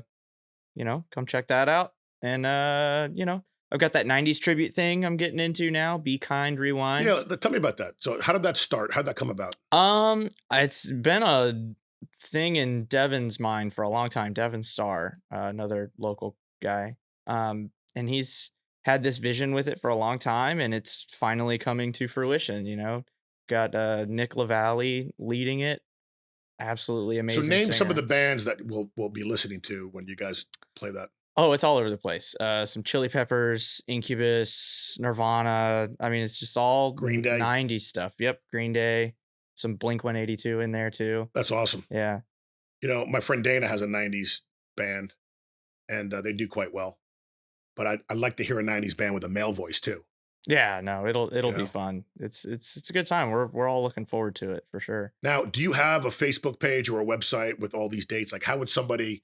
come check that out. And I've got that 90s tribute thing I'm getting into now. Be Kind Rewind. Yeah, tell me about that. So how did that start? How did that come about? It's been a thing in Devin's mind for a long time. Devin Starr, another local guy. And he's had this vision with it for a long time, and it's finally coming to fruition. Got Nick LaValle leading it. Absolutely amazing. So name singer. some of the bands that we'll be listening to when you guys play that. Oh, it's all over the place. Some Chili Peppers, Incubus, Nirvana. I mean, it's just all Green Day. 90s stuff. Yep, Green Day. Some Blink-182 in there too. That's awesome. Yeah. My friend Dana has a 90s band, and they do quite well. But I'd like to hear a 90s band with a male voice too. Yeah, no, it'll be fun. It's a good time. We're all looking forward to it for sure. Now, do you have a Facebook page or a website with all these dates? Like, how would somebody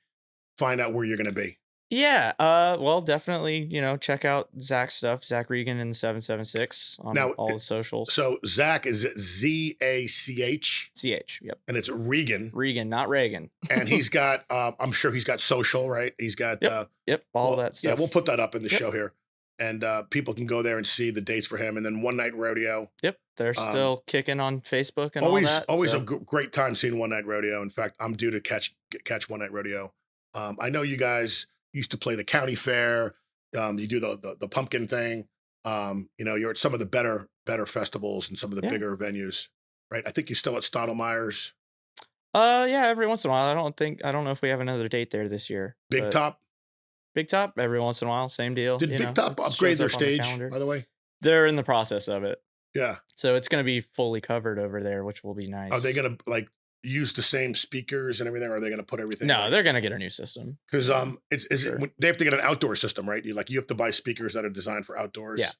find out where you're going to be? Yeah, well, definitely, check out Zach's stuff, Zach Regan in the 776 on all the socials. So Zach is ZACH? CH, yep. And it's Regan. Regan, not Reagan. And he's got, I'm sure he's got social, right? He's got, yep, all that stuff. Yeah, we'll put that up in the show here. And people can go there and see the dates for him. And then One Night Rodeo. Yep, they're still kicking on Facebook and all that. Always a great time seeing One Night Rodeo. In fact, I'm due to catch One Night Rodeo. I know you guys used to play the county fair. You do the pumpkin thing. You're at some of the better festivals and some of the bigger venues, right? I think you're still at Stottlemeyer's. Yeah, every once in a while. I don't know if we have another date there this year. Big Top every once in a while, same deal. Did Big Top upgrade their stage, by the way? They're in the process of it. Yeah. So it's going to be fully covered over there, which will be nice. Are they going to use the same speakers and everything? Or are they going to put everything? No, they're going to get a new system. Because they have to get an outdoor system, right? You have to buy speakers that are designed for outdoors. Yeah.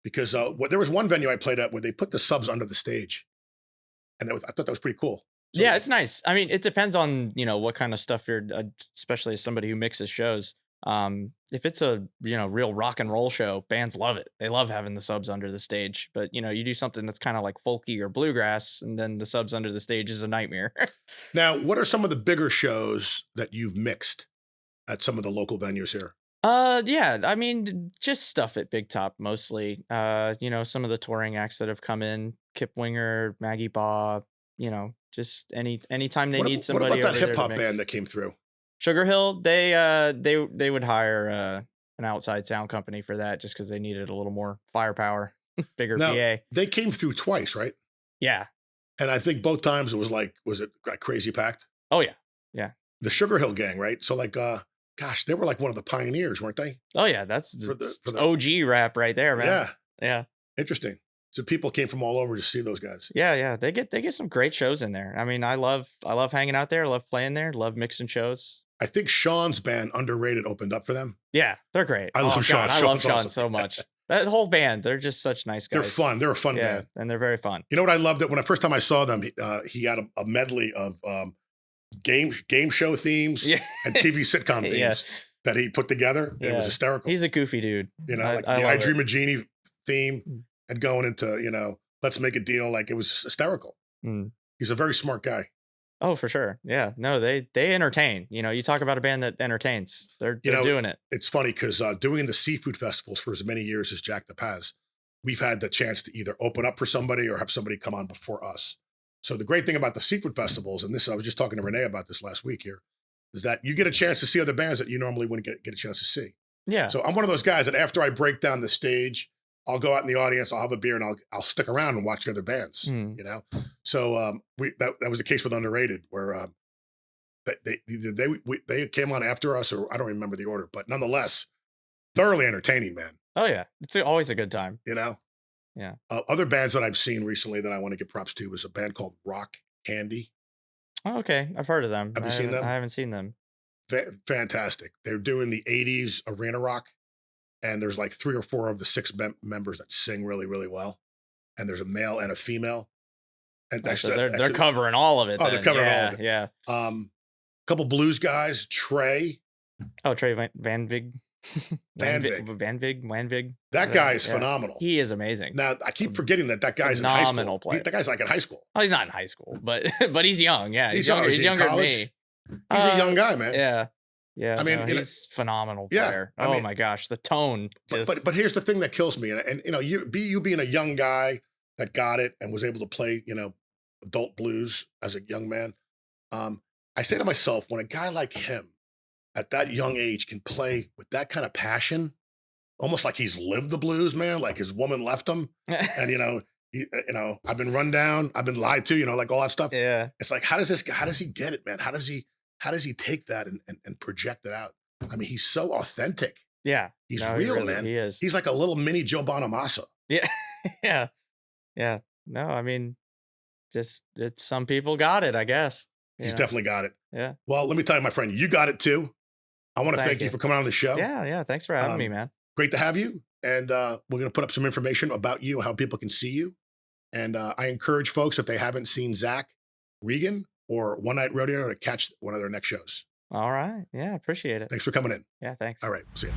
Because there was one venue I played at where they put the subs under the stage, and I thought that was pretty cool. So, yeah, it's nice. I mean, it depends on what kind of stuff you're, especially as somebody who mixes shows. If it's a real rock and roll show, bands love it. They love having the subs under the stage. But you do something that's kind of like folky or bluegrass, and then the subs under the stage is a nightmare. Now, what are some of the bigger shows that you've mixed at some of the local venues here? Yeah, I mean, just stuff at Big Top mostly. Some of the touring acts that have come in, Kip Winger, Maggie Baugh, just anytime they need somebody. What about that hip hop band that came through? Sugar Hill, they would hire an outside sound company for that just because they needed a little more firepower, bigger PA. They came through twice, right? Yeah. And I think both times it was it crazy packed? Oh yeah. Yeah. The Sugar Hill gang, right? So gosh, they were like one of the pioneers, weren't they? Oh yeah, that's the OG rap right there, man. Yeah. Yeah. Interesting. So people came from all over to see those guys. Yeah. They get some great shows in there. I mean, I love hanging out there, love playing there, love mixing shows. I think Sean's band, Underrated, opened up for them. Yeah, they're great. I love Sean. I love Sean so much. That whole band, they're just such nice guys. They're fun. They're a fun band. And they're very fun. You know what I loved? That when first time I saw them, he had a medley of game show themes and TV sitcom themes that he put together. It was hysterical. He's a goofy dude. Like the I Dream of Jeannie theme and going into, Let's Make a Deal. Like it was hysterical. Mm. He's a very smart guy. Oh, for sure. Yeah. No, they entertain. You talk about a band that entertains. They're doing it. It's funny because doing the seafood festivals for as many years as Jack the has, we've had the chance to either open up for somebody or have somebody come on before us. So the great thing about the seafood festivals, and I was just talking to Renee about this last week here, is that you get a chance to see other bands that you normally wouldn't get a chance to see. Yeah. So I'm one of those guys that after I break down the stage, I'll go out in the audience, I'll have a beer, and I'll stick around and watch the other bands. Mm. You know, so that was the case with Underrated, where they came on after us, or I don't remember the order, but nonetheless, thoroughly entertaining, man. Oh yeah, it's always a good time. You know, Yeah. Other bands that I've seen recently that I want to give props to is a band called Rock Candy. Oh, okay, I've heard of them. Have you seen them? I haven't seen them. Fantastic. They're doing the 80s arena rock, and there's like 3 or 4 of the 6 members that sing really, really well. And there's a male and a female. And So they're covering all of it. Oh, they're covering all of it. Yeah. Couple blues guys, Trey. Oh, Trey Van Vig. Van Vig. That guy is phenomenal. He is amazing. Now, I keep forgetting that guy's in high school. That guy's like in high school. Oh, he's not in high school, but he's young. Yeah, he's younger than me. He's a young guy, man. Yeah. Yeah. I mean, he's phenomenal player. Yeah, oh my gosh, the tone. But here's the thing that kills me, and you being a young guy that got it and was able to play, adult blues as a young man. I say to myself, when a guy like him at that young age can play with that kind of passion, almost like he's lived the blues, man, like his woman left him, and I've been run down, I've been lied to, like all that stuff. Yeah, it's like how does he get it, man? How does he take that and project it out? I mean, he's so authentic. Yeah, he's real, man. He is. He's like a little mini Joe Bonamassa. Yeah, yeah. No, I mean, some people got it, I guess. He's definitely got it. Yeah. Well, let me tell you, my friend, you got it too. I want to thank you for coming on the show. Yeah. Thanks for having me, man. Great to have you. And we're going to put up some information about you and how people can see you. And I encourage folks, if they haven't seen Zach Regan or One Night Rodeo, to catch one of their next shows. All right. Yeah, appreciate it. Thanks for coming in. Yeah, thanks. All right. See you.